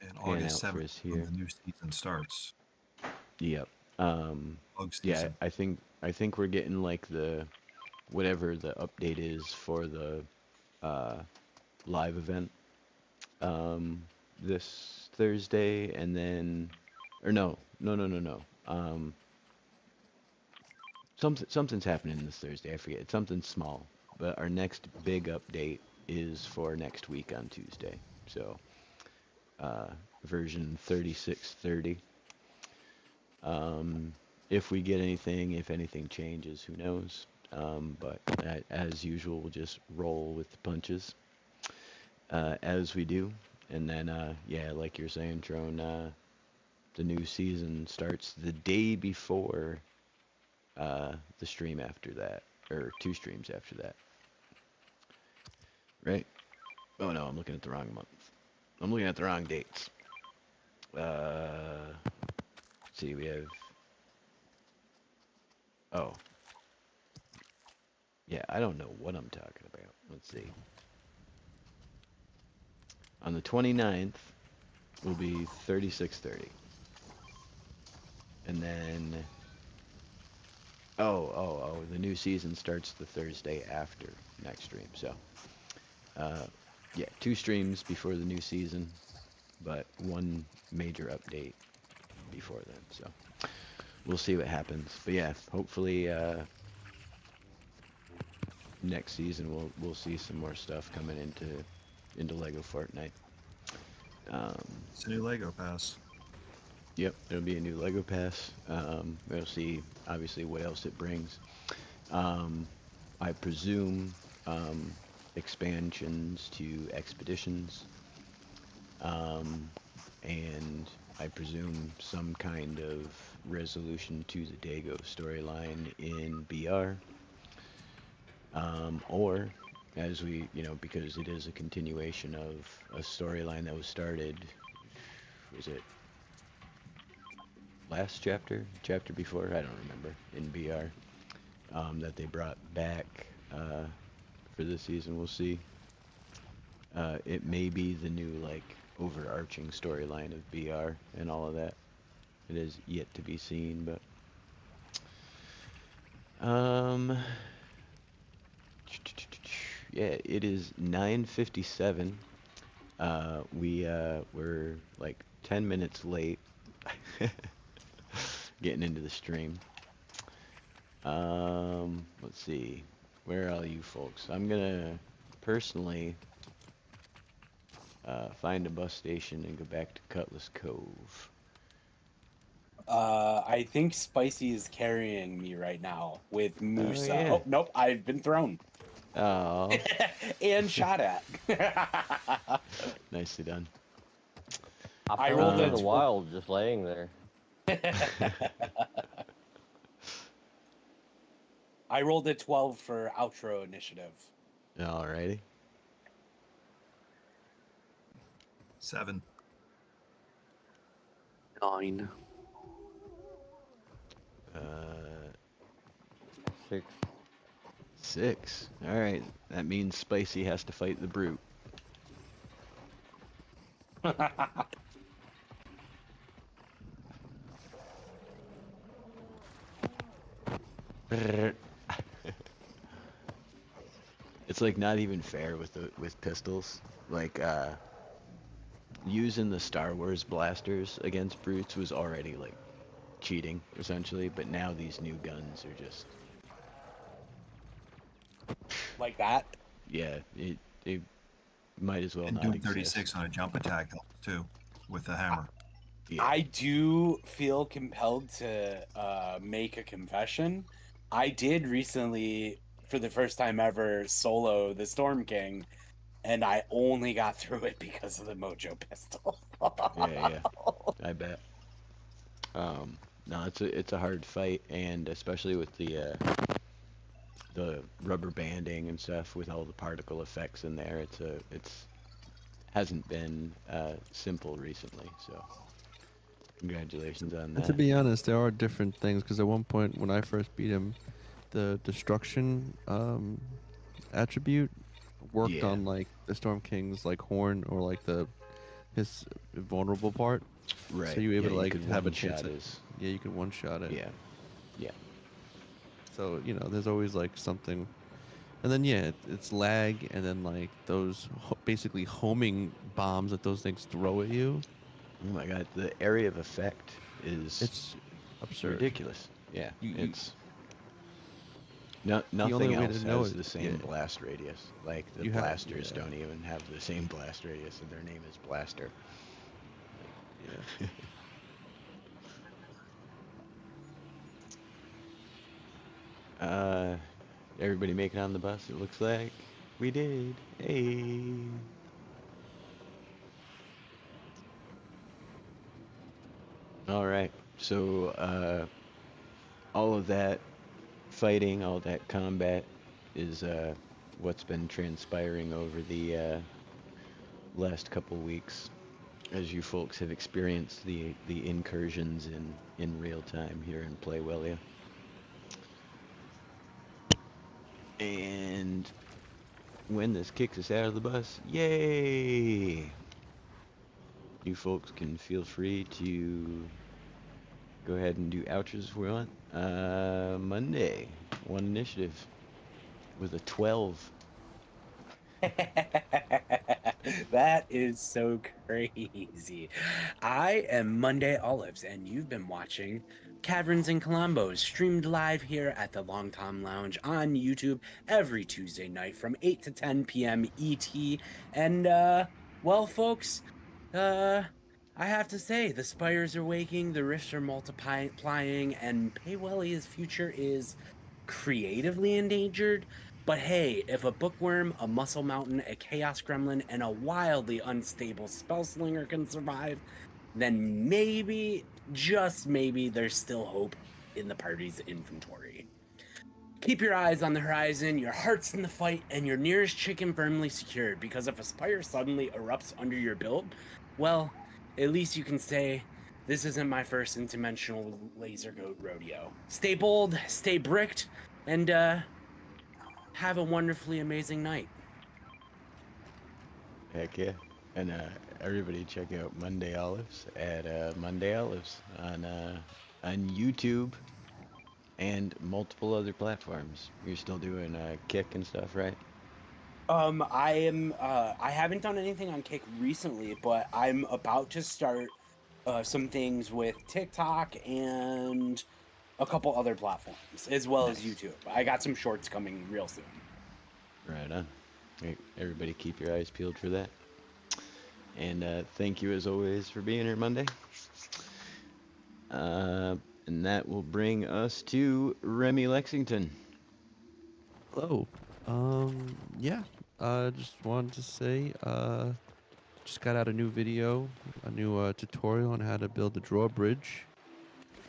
And pan out August for 7th, us when here. the new season starts. Yep. Bug Yeah, season. I think we're getting like the whatever the update is for the live event this Thursday, and then or no. Something's happening this Thursday. I forget. It's something small, but our next big update is for next week on Tuesday. So version 3630. If we get anything, if anything changes, who knows? But as usual, we'll just roll with the punches as we do. And then, yeah, like you're saying, Trone, the new season starts the day before the stream after that, or 2 streams after that. Right? Oh no, I'm looking at the wrong month. I'm looking at the wrong dates. Let's see, we have... Oh. Yeah, I don't know what I'm talking about. Let's see. On the 29th will be 3630. And then... Oh, the new season starts the Thursday after next stream. So, yeah, 2 streams before the new season, but 1 major update before then. So, we'll see what happens. But yeah, hopefully next season we'll see some more stuff coming into LEGO Fortnite. It's a new Lego pass. Yep, it'll be a new LEGO pass. We'll see, obviously, what else it brings. I presume expansions to expeditions, and I presume some kind of resolution to the Dago storyline in BR, or as we, because it is a continuation of a storyline that was started, was it last chapter before, I don't remember, in BR, that they brought back for this season. We'll see. It may be the new, like, overarching storyline of BR and all of that. It is yet to be seen, but yeah, it is 9:57. We're like 10 minutes late getting into the stream. Let's see. Where are all you folks? I'm gonna personally find a bus station and go back to Cutlass Cove. I think Spicy is carrying me right now with Musa. yeah. Oh, nope, I've been thrown. Oh, And shot at. nicely done. I found rolled him a in the tw- wild, just laying there. I rolled a 12 for outro initiative. Alrighty. 7. 9. Uh, 6. 6. All right. That means Spicy has to fight the brute. It's like not even fair with pistols. Like using the Star Wars blasters against brutes was already like cheating essentially, but now these new guns are just Like that. yeah, it might as well And not doing exist. 36 on a jump attack helps too, with the hammer. Yeah. I do feel compelled to make a confession. I did recently, for the first time ever, solo the Storm King, and I only got through it because of the Mojo pistol. Yeah, I bet. No, it's a hard fight, and especially with the rubber banding and stuff, with all the particle effects in there, it's hasn't been simple recently. So congratulations on And to that. be honest, there are different things because at one point when I first beat him, the destruction attribute worked Yeah. on like the Storm King's like horn or like his vulnerable part. Right. So you were able Yeah, to you like could have a one chance shot at, his. yeah, you can one shot it. Yeah. Yeah. So, there's always like something. And then yeah, it's lag and then like those basically homing bombs that those things throw at you. Oh my God, the area of effect is It's absurd. ridiculous. Yeah, You it's the only nothing way to else know has it, the yeah, same blast radius. Like the you have, blasters yeah, don't even have the same blast radius, and their name is Blaster. yeah. Uh, everybody make it on the bus. It looks like we did. Hey. All right. So all of that fighting, all that combat is what's been transpiring over the last couple weeks, as you folks have experienced the incursions in real time here in Playwelia. And when this kicks us out of the bus, yay! You folks can feel free to go ahead and do outros if we want. Monday, one initiative with a 12. That is so crazy. I am Monday Olives, and you've been watching Caverns and Klombos, streamed live here at the Long Tom Lounge on YouTube every Tuesday night from 8 to 10 p.m. ET. And, well, folks, I have to say, the spires are waking, the rifts are multiplying, and Paywellia's future is creatively endangered. But hey, if a bookworm, a muscle mountain, a chaos gremlin, and a wildly unstable spellslinger can survive, then maybe, just maybe, there's still hope in the party's inventory. Keep your eyes on the horizon, your heart's in the fight, and your nearest chicken firmly secured, because if a spire suddenly erupts under your build, well, at least you can say, this isn't my first interdimensional laser goat rodeo. Stay bold, stay bricked, and have a wonderfully amazing night. Heck yeah. And everybody check out Monday Olives at Monday Olives on YouTube and multiple other platforms. You're still doing Kick and stuff, right? I haven't done anything on Kick recently, but I'm about to start some things with TikTok and a couple other platforms, as well as Nice. YouTube. I got some shorts coming real soon. Right on. Hey, everybody keep your eyes peeled for that. And thank you as always for being here Monday. And that will bring us to Remy Lexington. Hello. Yeah. Just wanted to say, just got out a new video, a new tutorial on how to build a drawbridge.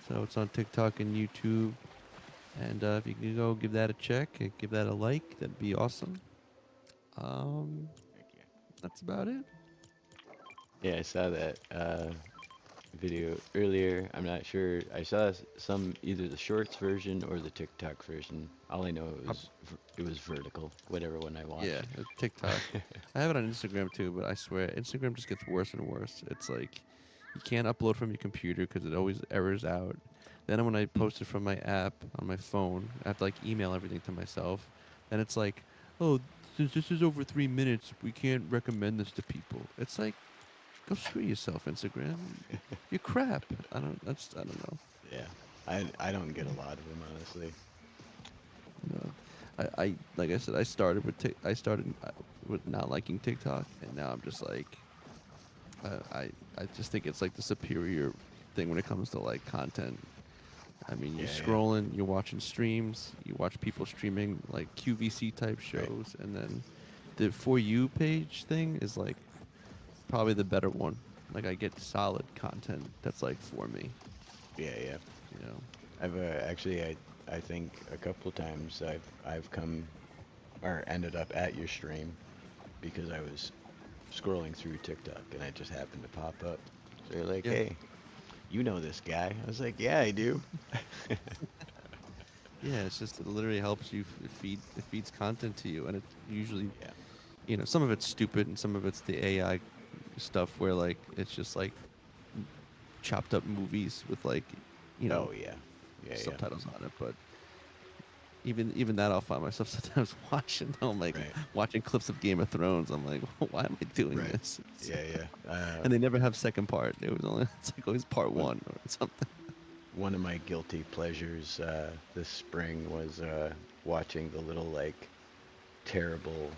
So it's on TikTok and YouTube. And if you can go give that a check and give that a like, that'd be awesome. Heck yeah. That's about it. Yeah, I saw that video earlier. I'm not sure. I saw some either the shorts version or the TikTok version. All I know it was vertical, whatever one I Yeah, watched. TikTok. I have it on Instagram too, but I swear Instagram just gets worse and worse. It's like you can't upload from your computer because it always errors out. Then when I post it from my app on my phone, I have to like email everything to myself. Then it's like, oh, since this is over 3 minutes, we can't recommend this to people. It's like, go screw yourself, Instagram. You're crap. I don't know. Yeah, I don't get a lot of them honestly. No, I like I said, I started with I started with not liking TikTok, and now I'm just like, I just think it's like the superior thing when it comes to like content. I mean, you're Yeah, yeah, scrolling, you're watching streams, you watch people streaming like QVC type right. shows, and then the For You page thing is like probably the better one. Like I get solid content that's like for me, Yeah, yeah. you know. I've actually I think a couple times I've come or ended up at your stream because I was scrolling through TikTok and I just happened to pop up. So they're like, Yeah, "Hey, you know this guy?" I was like, "Yeah, I do." yeah. It's just it literally helps you it feeds content to you, and it usually, Yeah. you know, some of it's stupid and some of it's the AI stuff where like it's just like chopped up movies with like, you know, Oh yeah. Yeah, yeah. subtitles on it. But even that, I'll find myself sometimes watching. I'm like Right. watching clips of Game of Thrones. I'm like, why am I doing Right. this? Yeah, yeah. And they never have second part. It was only it's like always part One one or something. one of my guilty pleasures this spring was watching the little like terrible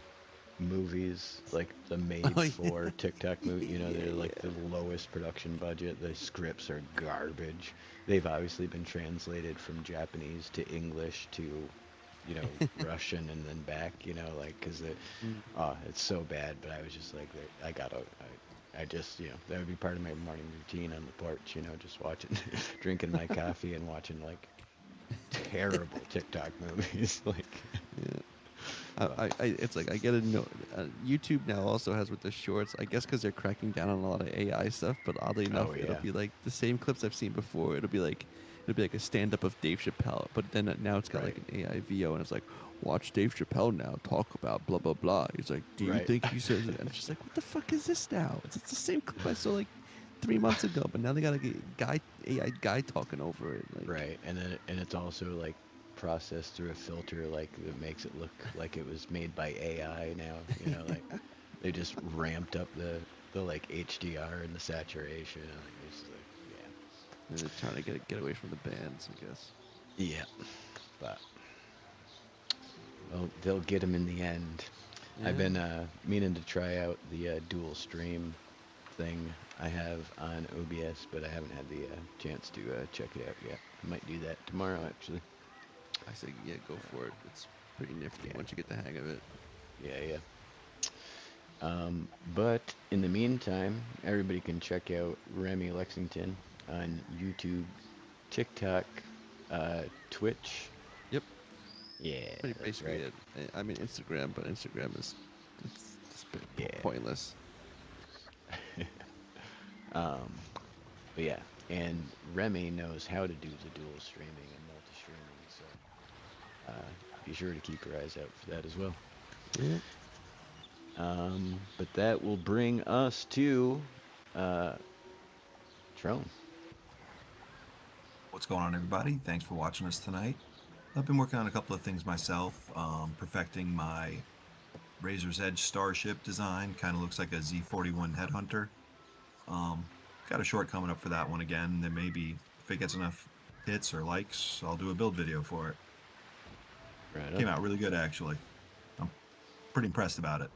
movies, like the Oh made yeah, for TikTok movie. You know, they're yeah, like the yeah. lowest production budget. The scripts are garbage. They've obviously been translated from Japanese to English to, you know, Russian and then back. You know, like because Mm. it's so bad. But I was just like, I gotta. I just, you know, that would be part of my morning routine on the porch, you know, just watching, drinking my coffee and watching like terrible TikTok movies. Like, Yeah. but It's like I get to know. YouTube now also has with the shorts. I guess because they're cracking down on a lot of AI stuff. But oddly enough, oh it'll yeah, be like the same clips I've seen before. It'll be like a stand up of Dave Chappelle. But then now it's got right, like an AI VO, and it's like, watch Dave Chappelle now talk about blah blah blah. He's like, do you right. think he says it? And it's just like, what the fuck is this now? It's the same clip I saw like 3 months ago, but now they got like a AI guy talking over it. Like, Right, and then it's also like processed through a filter like that makes it look like it was made by AI now. You know, like they just ramped up the like HDR and the saturation. And like, it's like, they're trying to get away from the bands, I guess. yeah, yeah. But well, they'll get them in the end. I've Yeah. been meaning to try out the dual stream thing I have on OBS, but I haven't had the chance to check it out yet. I might do that tomorrow, actually. I say, yeah, go for it. It's pretty nifty Yeah, once you get the hang of it. yeah, yeah. But in the meantime, everybody can check out Remy Lexington on YouTube, TikTok, Twitch. Yep, Yeah, pretty that's basically right. it. I mean Instagram, but Instagram is it's a bit Yeah. pointless. Um, but yeah, and Remy knows how to do the dual streaming and multi-streaming, so be sure to keep your eyes out for that as well. Yep. But that will bring us to uh, Trone. What's going on, everybody? Thanks for watching us tonight. I've been working on a couple of things myself, perfecting my Razor's Edge starship design. Kind of looks like a Z41 Headhunter. Got a short coming up for that one again. Then maybe if it gets enough hits or likes, I'll do a build video for it. Right Came on. out really good, actually. I'm pretty impressed about it.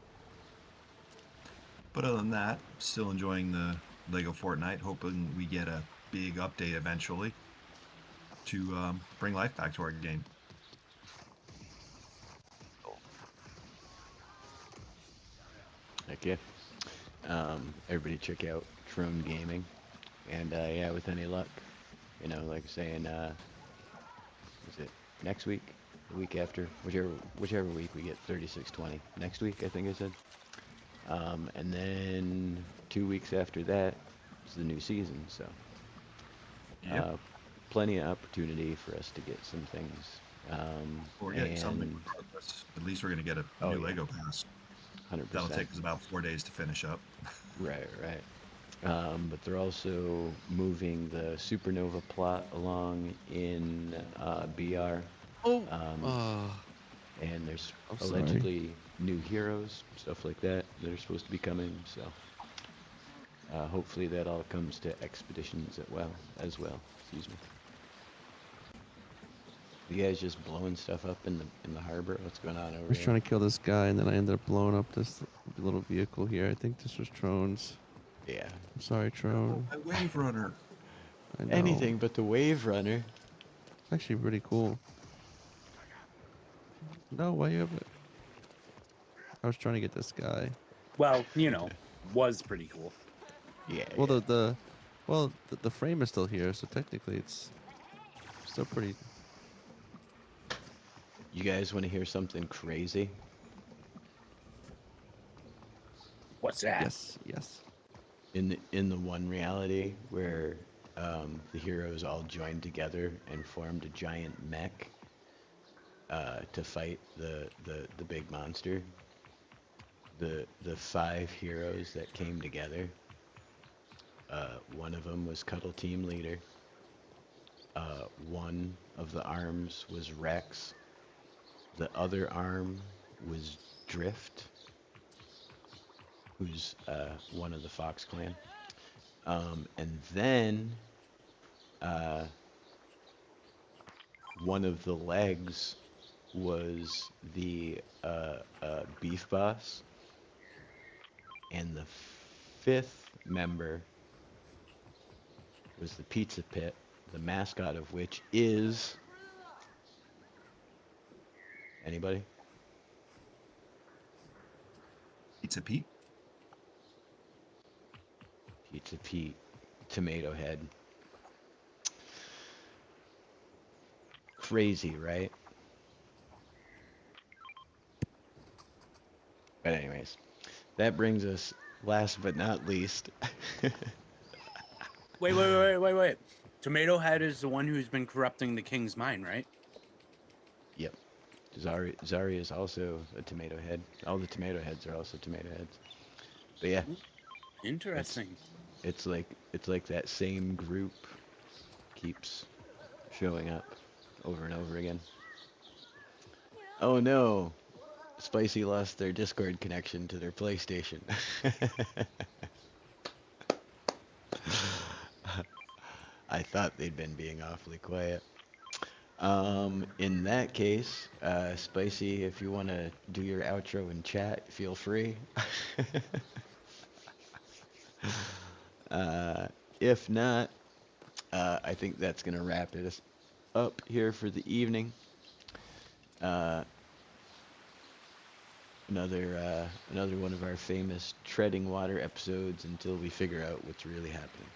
But other than that, still enjoying the LEGO Fortnite, hoping we get a big update eventually to bring life back to our game. Heck yeah. Everybody check out Trone Gaming. And yeah, with any luck, you know, like saying, is it next week, the week after, whichever week we get 3620. Next week, I think I said. And then 2 weeks after that is the new season. So Yep. plenty of opportunity for us to get some things. We're getting something And regardless. At least we're going to get a Oh, new yeah. Lego pass. 100%. That'll take us about 4 days to finish up. Right, right. But they're also moving the Supernova plot along in BR. Oh. Um, and there's I'm sorry. allegedly new heroes, stuff like that, that are supposed to be coming. So hopefully that all comes to expeditions as well. Excuse me. You guys just blowing stuff up in the harbor? What's going on I over was here? trying to kill this guy, and then I ended up blowing up this little vehicle here. I think this was Trone's. Yeah. I'm sorry, Trone. My wave runner. I know. Anything but the wave runner. It's actually pretty cool. No, why you have it? I was trying to get this guy. Well, was pretty cool. Yeah. Well, yeah. the frame is still here, so technically it's still pretty. You guys want to hear something crazy? What's that? Yes. In the one reality where the heroes all joined together and formed a giant mech to fight the big monster. The 5 heroes that came together. One of them was Cuddle Team Leader. One of the arms was Rex. The other arm was Drift, who's one of the Fox clan. And then one of the legs was the beef boss. And the 5th member was the Pizza Pit, the mascot of which is... Anybody? Pizza Pete. Pizza Pete, Tomato Head. Crazy, right? But anyways, that brings us, last but not least... Wait. Tomato Head is the one who's been corrupting the king's mind, right? Yep. Zari is also a tomato head. All the tomato heads are also tomato heads. But yeah, Interesting. it's like that same group keeps showing up over and over again. Oh no, Spicy lost their Discord connection to their PlayStation. I thought they'd been being awfully quiet. In that case, Spicy, if you want to do your outro in chat, feel free. If not, I think that's going to wrap it up here for the evening. Another one of our famous treading water episodes until we figure out what's really happening.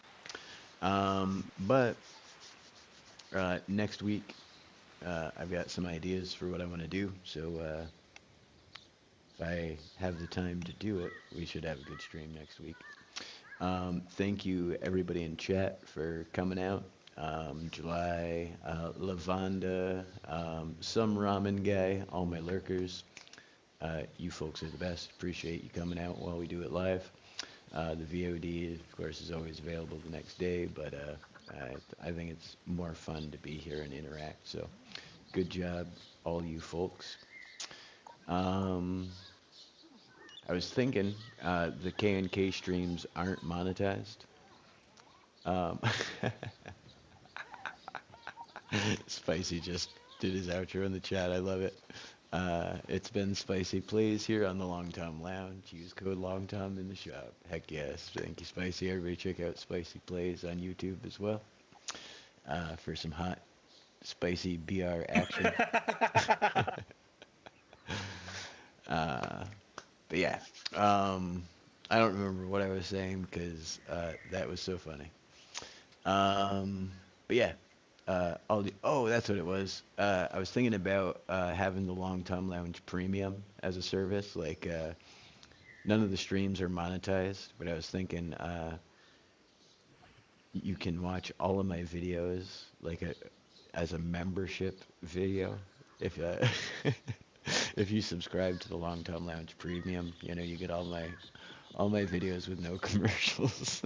But next week, I've got some ideas for what I want to do. So if I have the time to do it, we should have a good stream next week. Thank you everybody in chat for coming out. July, Lavanda, some ramen guy, all my lurkers. You folks are the best. Appreciate you coming out while we do it live. The VOD, of course, is always available the next day, but I think it's more fun to be here and interact. So good job, all you folks. I was thinking the K&K streams aren't monetized. Spicy just did his outro in the chat. I love it. It's been Spicy Plays here on the Long Tom Lounge. Use code Long Tom in the shop. Heck yes. Thank you, Spicy. Everybody check out Spicy Plays on YouTube as well for some hot, spicy BR action. But yeah, I don't remember what I was saying because that was so funny. But yeah, that's what it was. I was thinking about having the Long Tom Lounge Premium as a service, like none of the streams are monetized, but I was thinking you can watch all of my videos like as a membership video if if you subscribe to the Long Tom Lounge Premium. You know, you get all my videos with no commercials.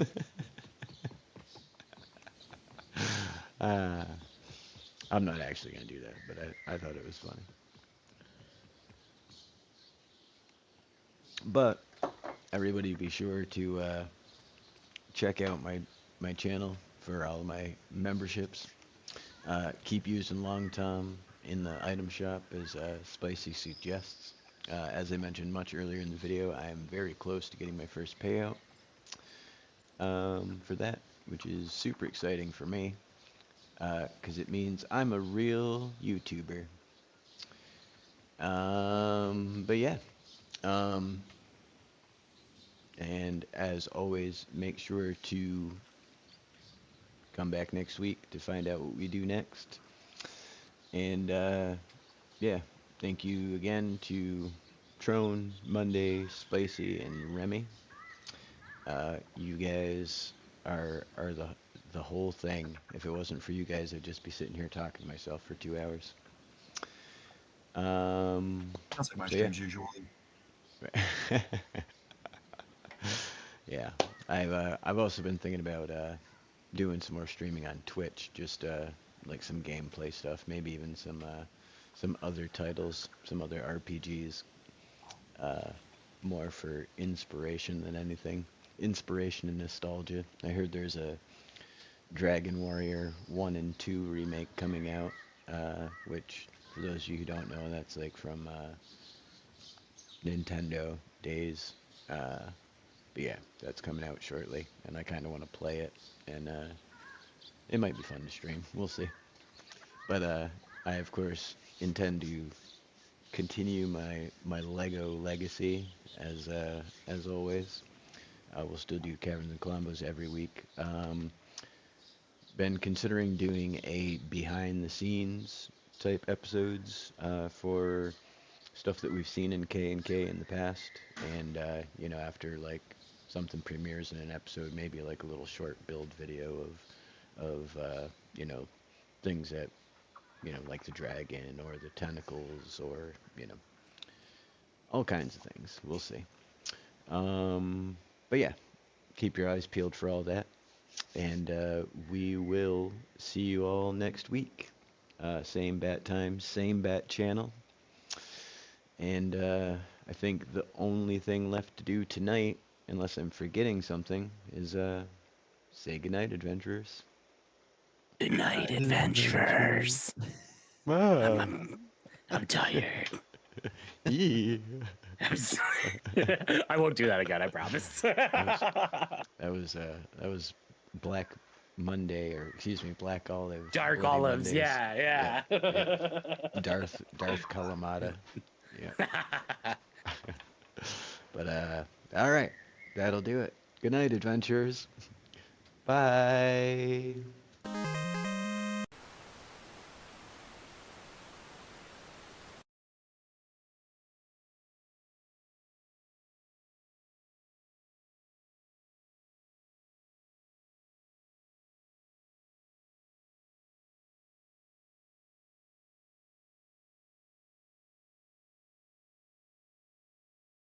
I'm not actually gonna do that, but I thought it was funny. But everybody be sure to check out my channel for all my memberships. Keep using Long Tom in the item shop as Spicy suggests. As I mentioned much earlier in the video, I am very close to getting my first payout for that, which is super exciting for me because it means I'm a real YouTuber. But yeah. And as always, make sure to come back next week to find out what we do next. And yeah, thank you again to Trone, Monday, Spicy, and Remy. You guys are the whole thing. If it wasn't for you guys, I'd just be sitting here talking to myself for 2 hours. Sounds like my streams usually. Yeah, I've also been thinking about doing some more streaming on Twitch, just like some gameplay stuff, maybe even some other titles, some other RPGs, more for inspiration than anything. Inspiration and nostalgia. I heard there's a Dragon Warrior 1 and 2 remake coming out, which, for those of you who don't know, that's like from Nintendo days. But yeah, that's coming out shortly, and I kind of want to play it, and it might be fun to stream. We'll see. But I, of course, intend to continue my LEGO legacy as always. We'll still do Kaverns Klombos every week. Been considering doing a behind-the-scenes type episodes for stuff that we've seen in K&K in the past, and you know, after like something premieres in an episode, maybe like a little short build video of you know, things that, you know, like the dragon or the tentacles or, you know, all kinds of things. We'll see. But yeah, keep your eyes peeled for all that, and we will see you all next week. Same bat time, same bat channel. And I think the only thing left to do tonight, unless I'm forgetting something, is say goodnight, adventurers. Good night, adventurers. Ah. I'm tired. Yeah. I won't do that again, I promise. That was Black Monday, or excuse me, Black Olive. Dark Bloody Olives, Mondays. yeah. Darth Kalamata. Yeah. But all right, that'll do it. Good night, adventurers. Bye.